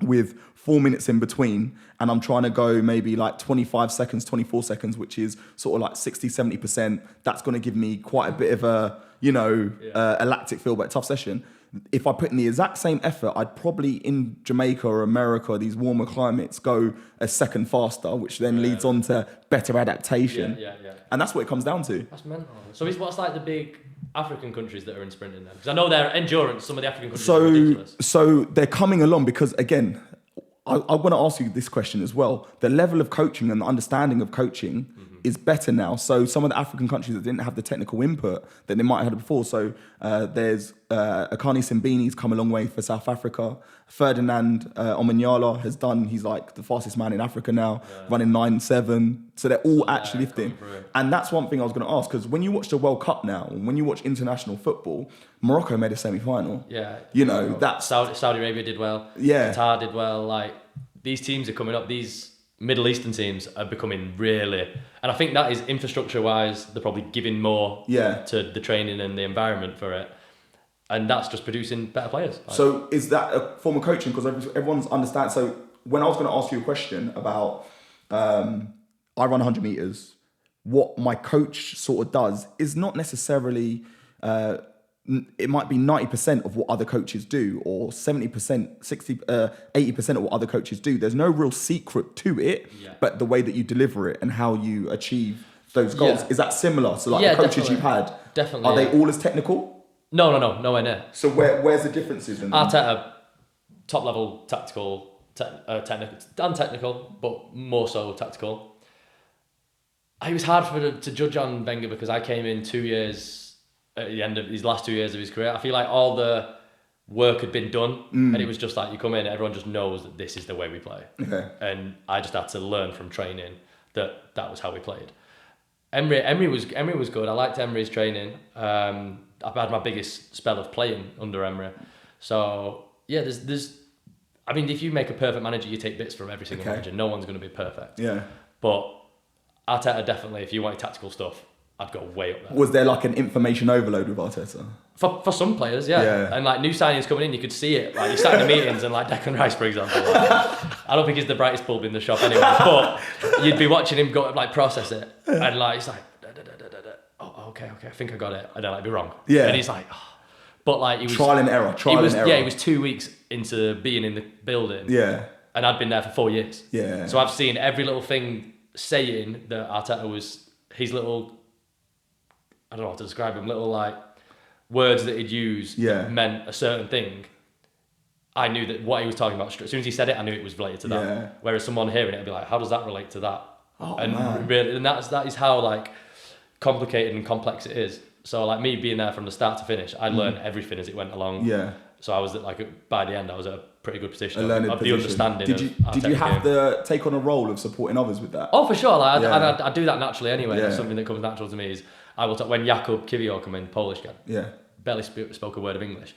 with 4 minutes in between, and I'm trying to go maybe like 25 seconds, 24 seconds, which is sort of like 60, 70%, that's going to give me quite a bit of a, a lactic feel, but a tough session. If I put in the exact same effort, I'd probably in Jamaica or America, these warmer climates, go a second faster, which then leads on to better adaptation. And that's what it comes down to. That's mental. So what's like the big African countries that are in sprinting then? Because I know their endurance, some of the African countries are ridiculous. So they're coming along because, again, I want to ask you this question as well. The level of coaching and the understanding of coaching is better now. So some of the African countries that didn't have the technical input that they might have had before. So there's Aikines Mbini's come a long way for South Africa. Ferdinand Omanyala he's like the fastest man in Africa now, running 9.7. So they're all actually lifting. And that's one thing I was going to ask, because when you watch the World Cup now, and when you watch international football, Morocco made a semi-final. That's... Saudi Arabia did well. Qatar did well. Like, these teams are coming up. These Middle Eastern teams are becoming really... And I think that is infrastructure-wise, they're probably giving more to the training and the environment for it. And that's just producing better players. So is that a form of coaching? Because everyone's understand. So when I was going to ask you a question about, I run 100 meters, what my coach sort of does is not necessarily, it might be 90% of what other coaches do, or 70%, 80% of what other coaches do. There's no real secret to it, but the way that you deliver it and how you achieve those goals. Is that similar? So like the coaches you've had, are they all as technical? No, nowhere near. So where's the differences in them? Arteta, top level tactical, technical, and technical, but more so tactical. It was hard to judge on Wenger because I came in 2 years at the end of his last 2 years of his career. I feel like all the work had been done, and it was just like you come in, everyone just knows that this is the way we play. And I just had to learn from training that was how we played. Emery was good. I liked Emery's training. I've had my biggest spell of playing under Emery. So yeah, there's I mean, if you make a perfect manager, you take bits from every single manager. No one's going to be perfect. But Arteta definitely, if you want tactical stuff, I'd go way up there. Was there like an information overload with Arteta? For some players, and like new signings coming in, you could see it. Like you sat in the meetings and like Declan Rice, for example. Like, I don't think he's the brightest bulb in the shop anyway, but you'd be watching him go like process it, and like it's like, oh, okay, I think I got it, and then like be wrong. And he's like, oh. But like he was trial and error. Yeah, he was 2 weeks into being in the building. And I'd been there for 4 years. So I've seen every little thing saying that Arteta was his little, I don't know how to describe him, little like words that he'd use that meant a certain thing. I knew that what he was talking about, as soon as he said it, I knew it was related to that. Whereas someone hearing it would be like, how does that relate to that? Man. Really, and that is how like complicated and complex it is. So like me being there from the start to finish, I learned everything as it went along. So I was like, by the end, I was at a pretty good position of the understanding. Did you have to take on a role of supporting others with that? Oh, for sure. Like, I do that naturally anyway. It's something that comes natural to me. Is I will talk when Jakub Kiwior come in, Polish guy. Barely spoke a word of English.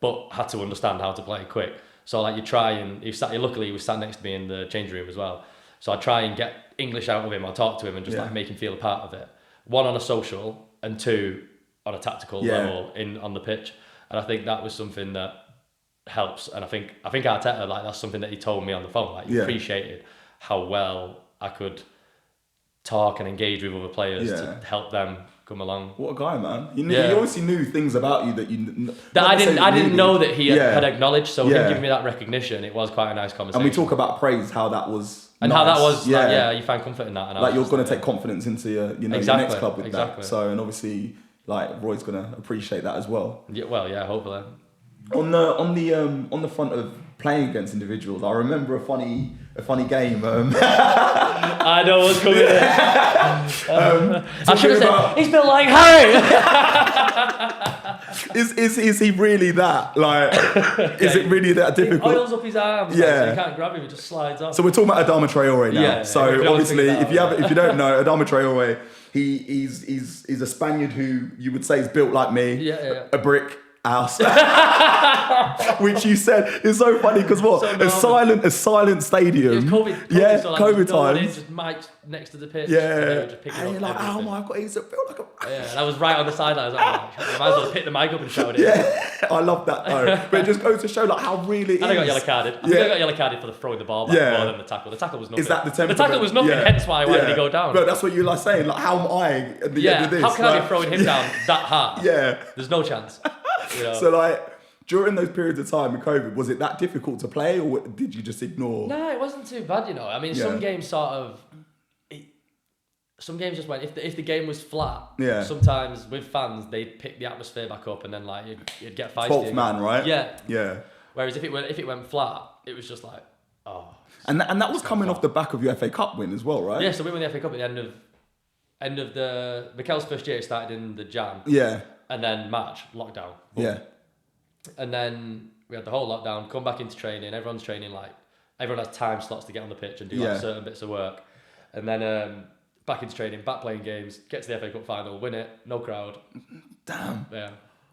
But had to understand how to play quick. So like you try and luckily he was sat next to me in the changing room as well. So I try and get English out of him. I talk to him and just like make him feel a part of it. One on a social and two on a tactical level on the pitch. And I think that was something that helps. And I think Arteta, like that's something that he told me on the phone. Like he appreciated how well I could talk and engage with other players to help them come along. What a guy, man! He obviously knew things about you that you that I didn't know that he had acknowledged. So him giving me that recognition, it was quite a nice conversation. And we talk about praise, how that was and nice. how that was. Like, you find comfort in that. And like you're going to take confidence into your next club with that. So and obviously, like Roy's going to appreciate that as well. Hopefully. On the front of playing against individuals, I remember a funny game. I know what's coming in. I should have said, he's built like Harry. Is he really that? Like, is it really that difficult? He oils up his arms, so you can't grab him, he just slides off. So we're talking about Adama Traore now. So obviously, if you don't know, Adama Traore, he's a Spaniard who you would say is built like me, a brick. House. Which you said is so funny because what? So a silent stadium. It was COVID. Yeah, so like, COVID no one in, times. Just mics next to the pitch. Yeah. And they were just picking And up you're like, oh everything. my God, he's a feel like a... Yeah, and I was right on the sideline. I was like, I might as well pick the mic up and shout it. Yeah, I love that though. But it just goes to show like how real it is. And I got yellow carded. I think I got yellow carded for the throwing the ball back more than the tackle. The tackle was nothing. Is that the temperament? The tackle was nothing, hence why did he go down? But that's what you're like saying, like how am I at the end of this? How can I be throwing him down that hard? Yeah. There's no chance. You know? So like, during those periods of time in COVID, was it that difficult to play or did you just ignore? No, it wasn't too bad, you know. I mean, some games some games just went, if the game was flat, sometimes with fans, they'd pick the atmosphere back up and then like you'd get feisty. 12th man, right? Yeah. Yeah. Whereas if it went flat, it was just like, oh. And that was coming off the back of your FA Cup win as well, right? Yeah, so we won the FA Cup at the end of the Mikel's first year. It started in the Jan. Yeah. And then March, lockdown. Boom. Yeah. And then we had the whole lockdown, come back into training, everyone's training, like, everyone has time slots to get on the pitch and do like certain bits of work. And then back into training, back playing games, get to the FA Cup final, win it, no crowd. Damn. Yeah.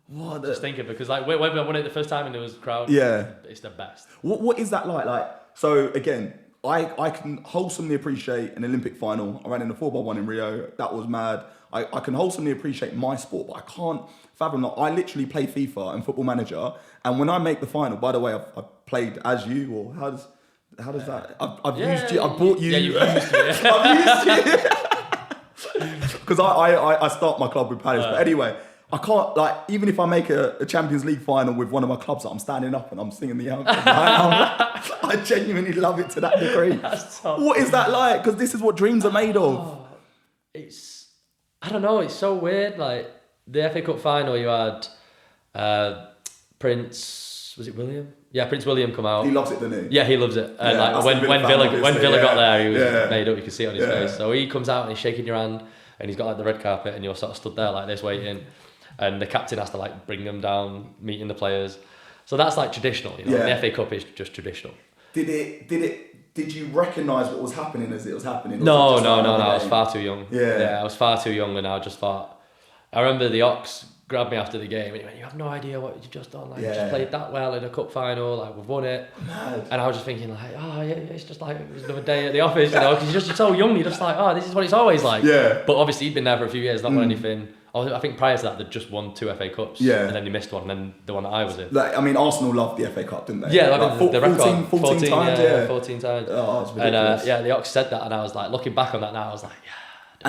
What? Just thinking, because like when I won it the first time and there was a crowd, it's the best. What is that like? Like, so again, I can wholesomely appreciate an Olympic final. I ran in a 4x1 in Rio. That was mad. I can wholesomely appreciate my sport, but I can't fathom that. I literally play FIFA and Football Manager, and when I make the final, by the way, I've played as you, or how does that? I've used you. I've bought you. Yeah, you've used me. I've used you. Because I start my club with Palace, but anyway. I can't, like, even if I make a Champions League final with one of my clubs, I'm standing up and I'm singing the anthem. I genuinely love it to that degree. What is that like? Because this is what dreams are made of. I don't know, it's so weird. Like, the FA Cup final, you had Prince, was it William? Yeah, Prince William come out. He loves it, doesn't he? Yeah, he loves it. And like when Villa got there, he was made up, you could see it on his face. So he comes out and he's shaking your hand and he's got like the red carpet and you're sort of stood there like this waiting. And the captain has to like bring them down, meeting the players. So that's like traditional, you know. The FA Cup is just traditional. Did you recognise what was happening as it was happening? No. I was far too young. Yeah, I was far too young, and I just thought. I remember the Ox grabbed me after the game and he went, "You have no idea what you've just done. Like, you just played that well in a cup final. Like, we've won it." Mad. And I was just thinking, like, oh yeah, it's just like it was another day at the office, you know, because you're so young. You're just like, oh, this is what it's always like. Yeah. But obviously, he'd been there for a few years, not won anything. I think prior to that, they'd just won 2 FA Cups. Yeah. And then they missed one, and then the one that I was in. Like, I mean, Arsenal loved the FA Cup, didn't they? Yeah, like the record. 14 times, yeah. 14 times. Oh, it's ridiculous. And the Ox said that, and I was like, looking back on that now, I was like, yeah.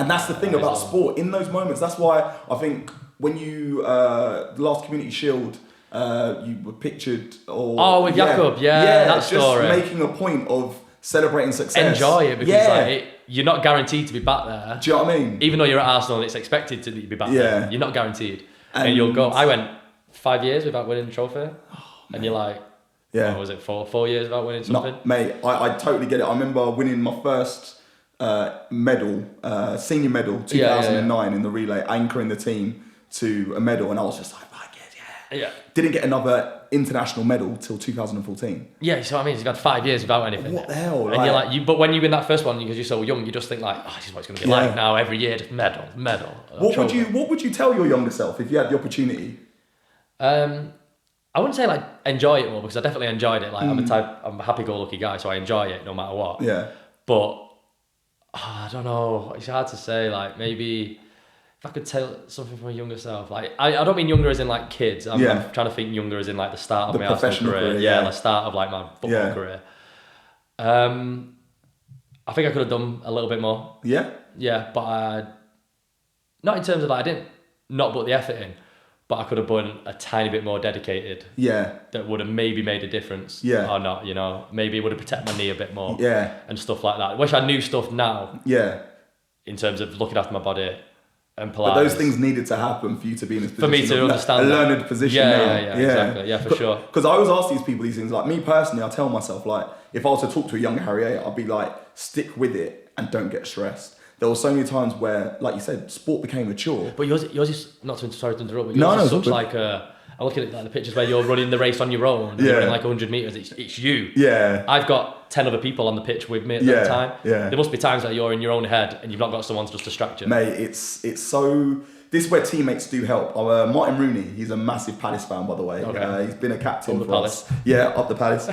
And that's the thing about sport. In those moments, that's why I think when you, the last Community Shield, you were pictured or... Oh, with Jakob, that story. Just making a point of celebrating success. Enjoy it, because like, you're not guaranteed to be back there. Do you know what I mean? Even though you're at Arsenal and it's expected to be back there, you're not guaranteed. And you'll go... I went 5 years without winning a trophy. And you're like... What was it, 4 years without winning something? No, mate, I totally get it. I remember winning my first medal, senior medal, 2009 in the relay, anchoring the team to a medal, and I was just like, yeah. Didn't get another international medal till 2014. Yeah, so I mean, you've had 5 years without anything. What the hell? And you're like, but when you win that first one, because you're so young, you just think like, oh, this is what it's going to be like now. Every year, just medal. What would you tell your younger self if you had the opportunity? I wouldn't say like enjoy it more, because I definitely enjoyed it. Like I'm a happy-go-lucky guy, so I enjoy it no matter what. Yeah. But I don't know. It's hard to say. Like maybe if I could tell something from a younger self, like I don't mean younger as in like kids. I'm trying to think younger as in like the start of my Arsenal career. The start of like my football career. I think I could have done a little bit more. Yeah. Yeah, but not in terms of like I didn't not put the effort in, but I could have been a tiny bit more dedicated. Yeah. That would have maybe made a difference. Yeah. Or not, you know. Maybe it would have protected my knee a bit more. Yeah. And stuff like that. I wish I knew stuff now. Yeah. In terms of looking after my body and Pilates. But those things needed to happen for you to be in this position. For me to understand a learned position now. Yeah, exactly. Yeah, for sure. Because I always ask these people these things. Like me personally, I tell myself, like, if I was to talk to a younger Harry, I'd be like, stick with it and don't get stressed. There were so many times where, like you said, sport became a chore. But yours is not to sorry to interrupt, but yours is such like I'm looking at like the pictures where you're running the race on your own. You're running like 100 meters. It's you. Yeah. I've got 10 other people on the pitch with me at that time. Yeah. There must be times that you're in your own head and you've not got someone to just distract you. Mate, it's so this is where teammates do help. Martin Rooney, he's a massive Palace fan, by the way. Okay. He's been a captain Up the for Palace. us. Yeah, up the Palace.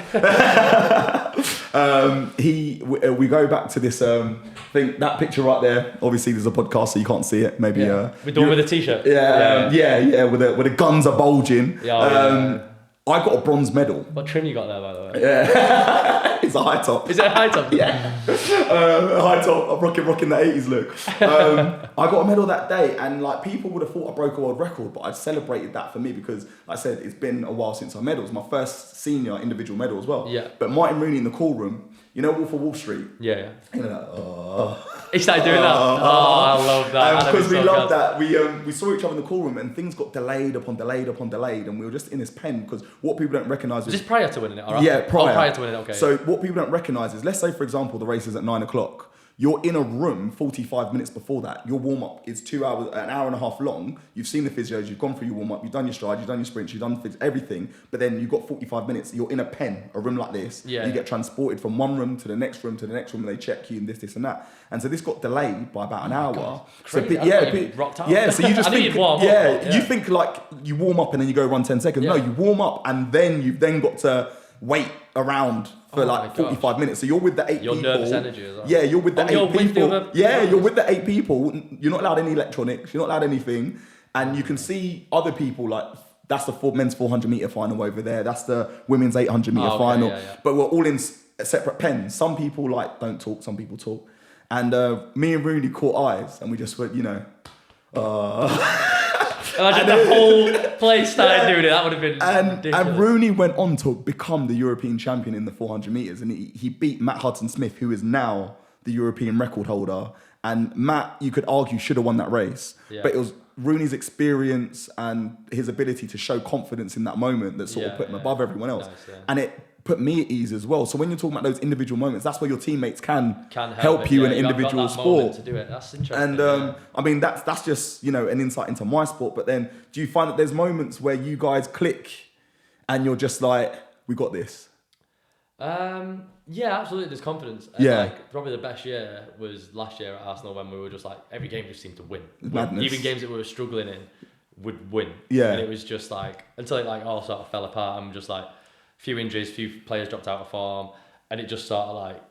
We go back to this. I think that picture right there. Obviously, there's a podcast, so you can't see it. Maybe We're doing with a t-shirt. Yeah. Where the guns are bulging. Yeah. I got a bronze medal. What trim you got there, by the way? Yeah, it's a high top. Is it a high top? Yeah, high top. I'm rocking the 80s look. I got a medal that day, and like people would have thought I broke a world record, but I celebrated that for me because, like I said, it's been a while since I medaled. It's my first senior individual medal as well. Yeah. But Martin Rooney in the call room, you know, Wolf of Wall Street. Yeah. You know, He started doing that. I love that. Because we loved that. We saw each other in the call room, and things got delayed upon delayed, and we were just in this pen because what people don't recognise Was this prior to winning it? Or yeah, prior. Oh, prior to winning it. Okay. So what people don't recognise is, let's say for example, the race is at 9 o'clock. You're in a room 45 minutes before that. Your warm up is 2 hours, an hour and a half long. You've seen the physios, you've gone through your warm up, you've done your strides, you've done your sprints, you've done everything. But then you've got 45 minutes. You're in a pen, a room like this. Yeah. You get transported from one room to the next room to the next room, and they check you and this and that. And so this got delayed by about an hour. So Crazy. Rocked out. yeah. So you just I knew think, you'd warm up, yeah, you think like you warm up and then you go run 10 seconds. Yeah. No, you warm up and then you've then got to wait around for like 45 minutes. So you're with the 8 people. Your nervous energy as well. Yeah, you're with the 8 you're with people. the other- You're with the 8 people. You're not allowed any electronics. You're not allowed anything. And you can see other people like, that's the men's 400 meter final over there. That's the women's 800 meter final. Yeah. But we're all in separate pens. Some people like don't talk. Some people talk. And me and Rooney caught eyes, and we just went, you know. Imagine the whole place started doing it. That would have been ridiculous. And Rooney went on to become the European champion in the 400 metres. And he beat Matt Hudson-Smith, who is now the European record holder. And Matt, you could argue, should have won that race. Yeah. But it was Rooney's experience and his ability to show confidence in that moment that sort of put him above everyone else. Nice, yeah. And it put me at ease as well. So when you're talking about those individual moments, that's where your teammates can help it, you yeah. in an individual got that moment sport. to do it. That's interesting. And I mean, that's just, you know, an insight into my sport. But then do you find that there's moments where you guys click and you're just like, we got this? Yeah, absolutely. There's confidence. And Yeah. like, probably the best year was last year at Arsenal when we were just like, every game just seemed to win. Madness. Even games that we were struggling in would win. Yeah. And it was just like, until it like all sort of fell apart. I'm just like, few injuries, few players dropped out of form, and it just sort of like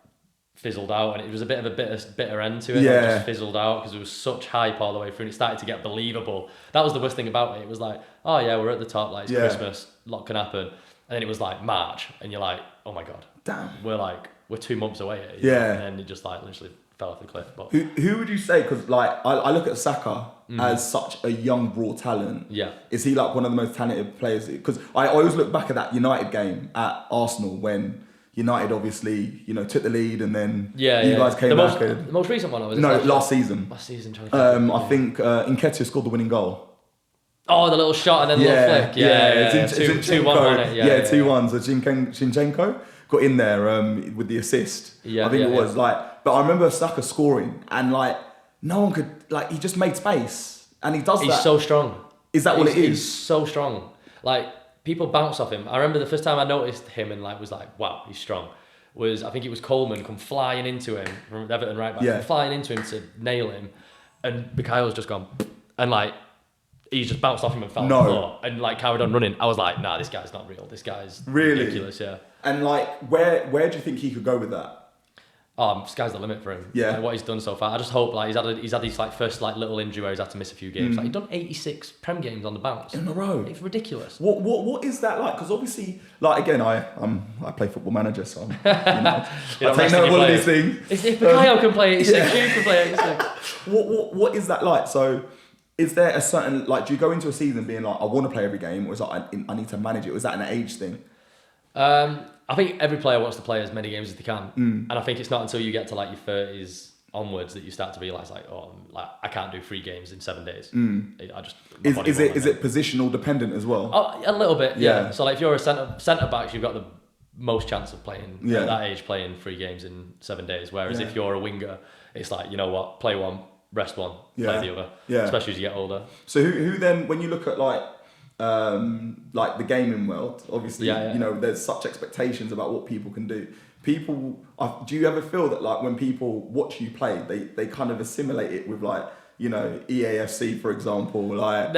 fizzled out, and it was a bit of a bitter end to it. Yeah. It just fizzled out because there was such hype all the way through, and it started to get believable. That was the worst thing about it. It was like, oh yeah, we're at the top, like it's Christmas, a lot can happen, and then it was like March, and you're like, oh my god, Damn. we're 2 months away, Yeah. and then it just like literally fell off the cliff. But Who would you say, because like I look at Saka as such a young, raw talent. Yeah. Is he like one of the most talented players? Because I always look back at that United game at Arsenal when United obviously, you know, took the lead and then you guys came back. The most recent one, was it? No, last season. Last season, trying to think. I think Nketiah scored the winning goal. Oh, the little shot and then the little flick. Yeah. 2-1 on it. Yeah, 2-1. So Zinchenko got in there with the assist. Yeah, I think it was like, but I remember Saka scoring and like no one could, like he just made space and he does that. He's so strong. Is that what it is? He's so strong. Like people bounce off him. I remember the first time I noticed him and like was like, wow, he's strong. Was I think it was Coleman come flying into him from Everton right back, come flying into him to nail him, and Mikhail's just gone and like he's just bounced off him and fell on the floor and like carried on running. I was like, nah, this guy's not real. This guy's ridiculous. Yeah. And like, where do you think he could go with that? Sky's the limit for him. Yeah. Like, what he's done so far. I just hope like he's had these like first like little injury where he's had to miss a few games. Like he's done 86 Prem games on the bounce in a row. It's ridiculous. What is that like? Because obviously, like again, I play Football Manager, so I'm, I take note of all of these things. If Mikhail can play 86, you can play 86. What is that like? So, is there a certain like? Do you go into a season being like, I want to play every game, or is that I need to manage it? Or is that an age thing? I think every player wants to play as many games as they can, and I think it's not until you get to like your 30s onwards that you start to realise like, oh, like I can't do 3 games in 7 days. I just is it positional dependent as well? Oh, a little bit, yeah. So like if you're a centre back, you've got the most chance of playing at that age, playing 3 games in 7 days. Whereas if you're a winger, it's like, you know what, play one, rest one, play the other. Yeah. Especially as you get older. So who then, when you look at like the gaming world, obviously, you know, there's such expectations about what people can do. Do you ever feel that like when people watch you play, they kind of assimilate it with like EAFC, for example, like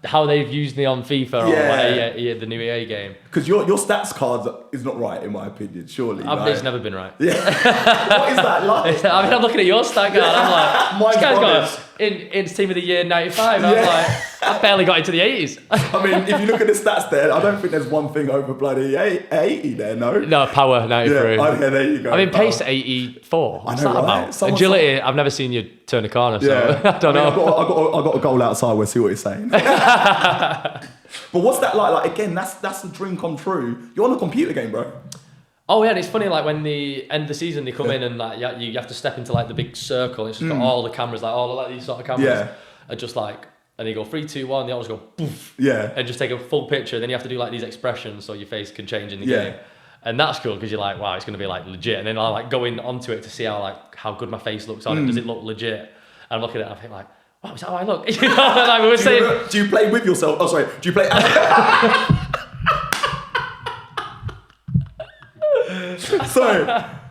how they've used me on FIFA or the new EA game. Because your stats card is not right, in my opinion, surely. It's never been right. Yeah. What is that like? I mean, I'm looking at your stat card, I'm like, this guy's got in Team of the Year 95, I'm like, I barely got into the 80s. I mean, if you look at the stats there, I don't think there's one thing over bloody 80 there, no? No, power 93. Yeah, there you go. I mean, pace 84. What's that about? Agility, I've never seen you turn a corner, so I don't know. I got a goal outside, we'll see what he's saying. But what's that like? Like, again, that's the dream come true. You're on a computer game, bro. Oh yeah, and it's funny, like when the end of the season they come in and like you have to step into like the big circle. And it's just got all the cameras, like all of like these sort of cameras, are just like, and you go 3, 2, 1. They always go poof, and just take a full picture. Then you have to do like these expressions so your face can change in the game, and that's cool because you're like, wow, it's gonna be like legit. And then I like going onto it to see how good my face looks on it. Does it look legit? And I'm looking at it, I think like, wow, is that how I look? You know, like we were saying. Do you play with yourself? Oh, sorry. Do you play? Sorry,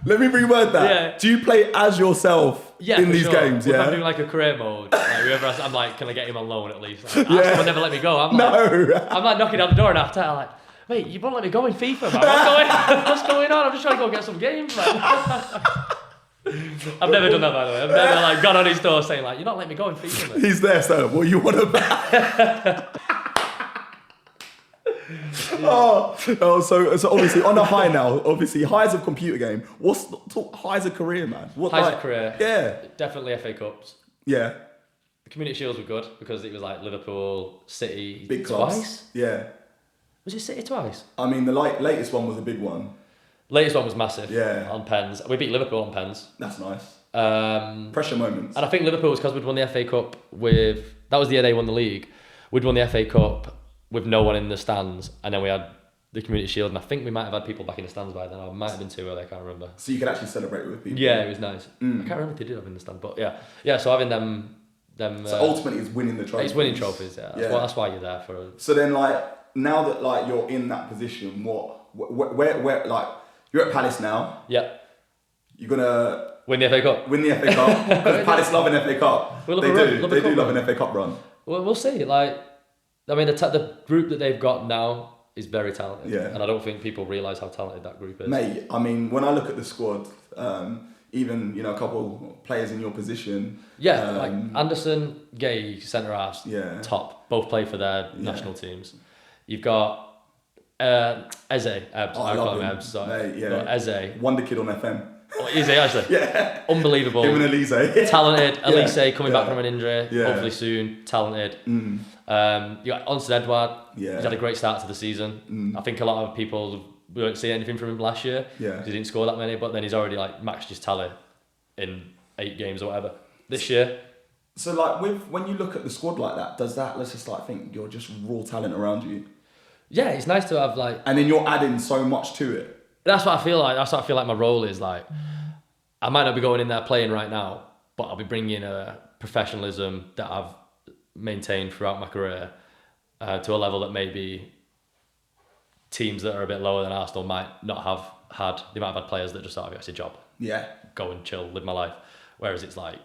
let me reword that. Yeah. Do you play as yourself in these games? If I'm doing like a career mode, like I'm like, can I get him on loan at least? Like, will never let me go. I'm like knocking on the door and after I'm like, wait, you won't let me go in FIFA, man. What's going on? I'm just trying to go get some games, man. I've never done that, by the way. I've never like gone on his door saying like, you're not letting me go in FIFA, man. He's there, so what you want to so obviously on a high now, obviously highs of computer game. What's highs of career, man? Highs of career? Yeah. Definitely FA Cups. Yeah. The Community Shields were good because it was like Liverpool, City big clubs. Twice. Yeah. Was it City twice? I mean, the latest one was a big one. Latest one was massive. Yeah. On pens. We beat Liverpool on pens. That's nice. Pressure moments. And I think Liverpool was because we'd won the FA Cup that was the year they won the league. We'd won the FA Cup with no one in the stands, and then we had the Community Shield, and I think we might have had people back in the stands by then. I might have been too early, I can't remember. So you could actually celebrate with people. Yeah, it was nice. I can't remember if they did have in the stand, but yeah. So having them. So ultimately, it's winning the trophies. It's winning trophies. Yeah. That's why you're there for. So then, like now that like you're in that position, where like you're at Palace now. Yeah. You're gonna win the FA Cup. Win the FA Cup because Palace love an FA Cup. They do love an FA Cup run. Well, we'll see. Like, I mean, the group that they've got now is very talented. Yeah. And I don't think people realise how talented that group is. Mate, I mean, when I look at the squad, even, a couple players in your position. Yeah, like Anderson, Gay, centre halves, top. Both play for their national teams. You've got Eze, I call him Ebs, sorry. Mate, Eze. Wonder Kid on FM. Oh, is he actually? Yeah. Unbelievable. Him and Elise. Talented. Elise coming back from an injury. Hopefully soon. Talented. You got Onsen Edouard. Yeah. He's had a great start to the season. I think a lot of people won't see anything from him last year. Yeah. He didn't score that many, but then he's already like matched his tally in 8 games or whatever. This year. So like when you look at the squad like that, does that let's just like think you're just raw talent around you? Yeah, it's nice to have like. And then you're adding so much to it. That's what I feel like. That's what I feel like my role is like. I might not be going in there playing right now, but I'll be bringing a professionalism that I've maintained throughout my career to a level that maybe teams that are a bit lower than Arsenal might not have had. They might have had players that just thought, it's a job. Yeah. Go and chill, live my life. Whereas it's like,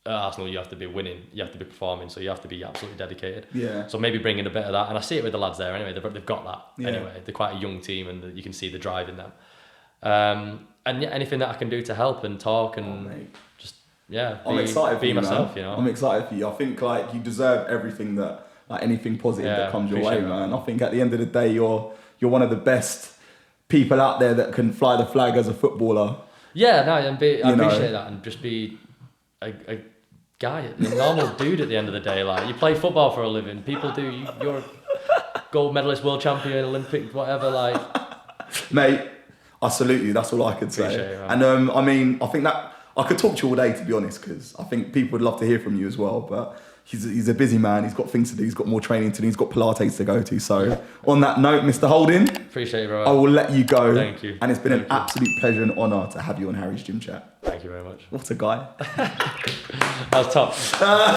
at Arsenal, you have to be winning, you have to be performing, so you have to be absolutely dedicated. Yeah. So maybe bringing a bit of that, and I see it with the lads there anyway. They've got that anyway. They're quite a young team, and you can see the drive in them. And anything that I can do to help and talk and I'm excited for be you, myself, man. I'm excited for you. I think like you deserve everything that like anything positive that comes your way, man. I think at the end of the day, you're one of the best people out there that can fly the flag as a footballer. Yeah, no, I appreciate that, and just be a guy, a normal dude at the end of the day. Like, you play football for a living. People do. You're a gold medalist, world champion, Olympic, whatever. Like, mate, I salute you. That's all I could say. Appreciate it, and I mean, I think that I could talk to you all day, to be honest, because I think people would love to hear from you as well. But he's a busy man. He's got things to do. He's got more training to do. He's got Pilates to go to. So on that note, Mr. Holding, appreciate it, bro. I will let you go. Thank you. And it's been an absolute pleasure and honour to have you on Harry's Gym Chat. Thank you very much. What a guy. That was top.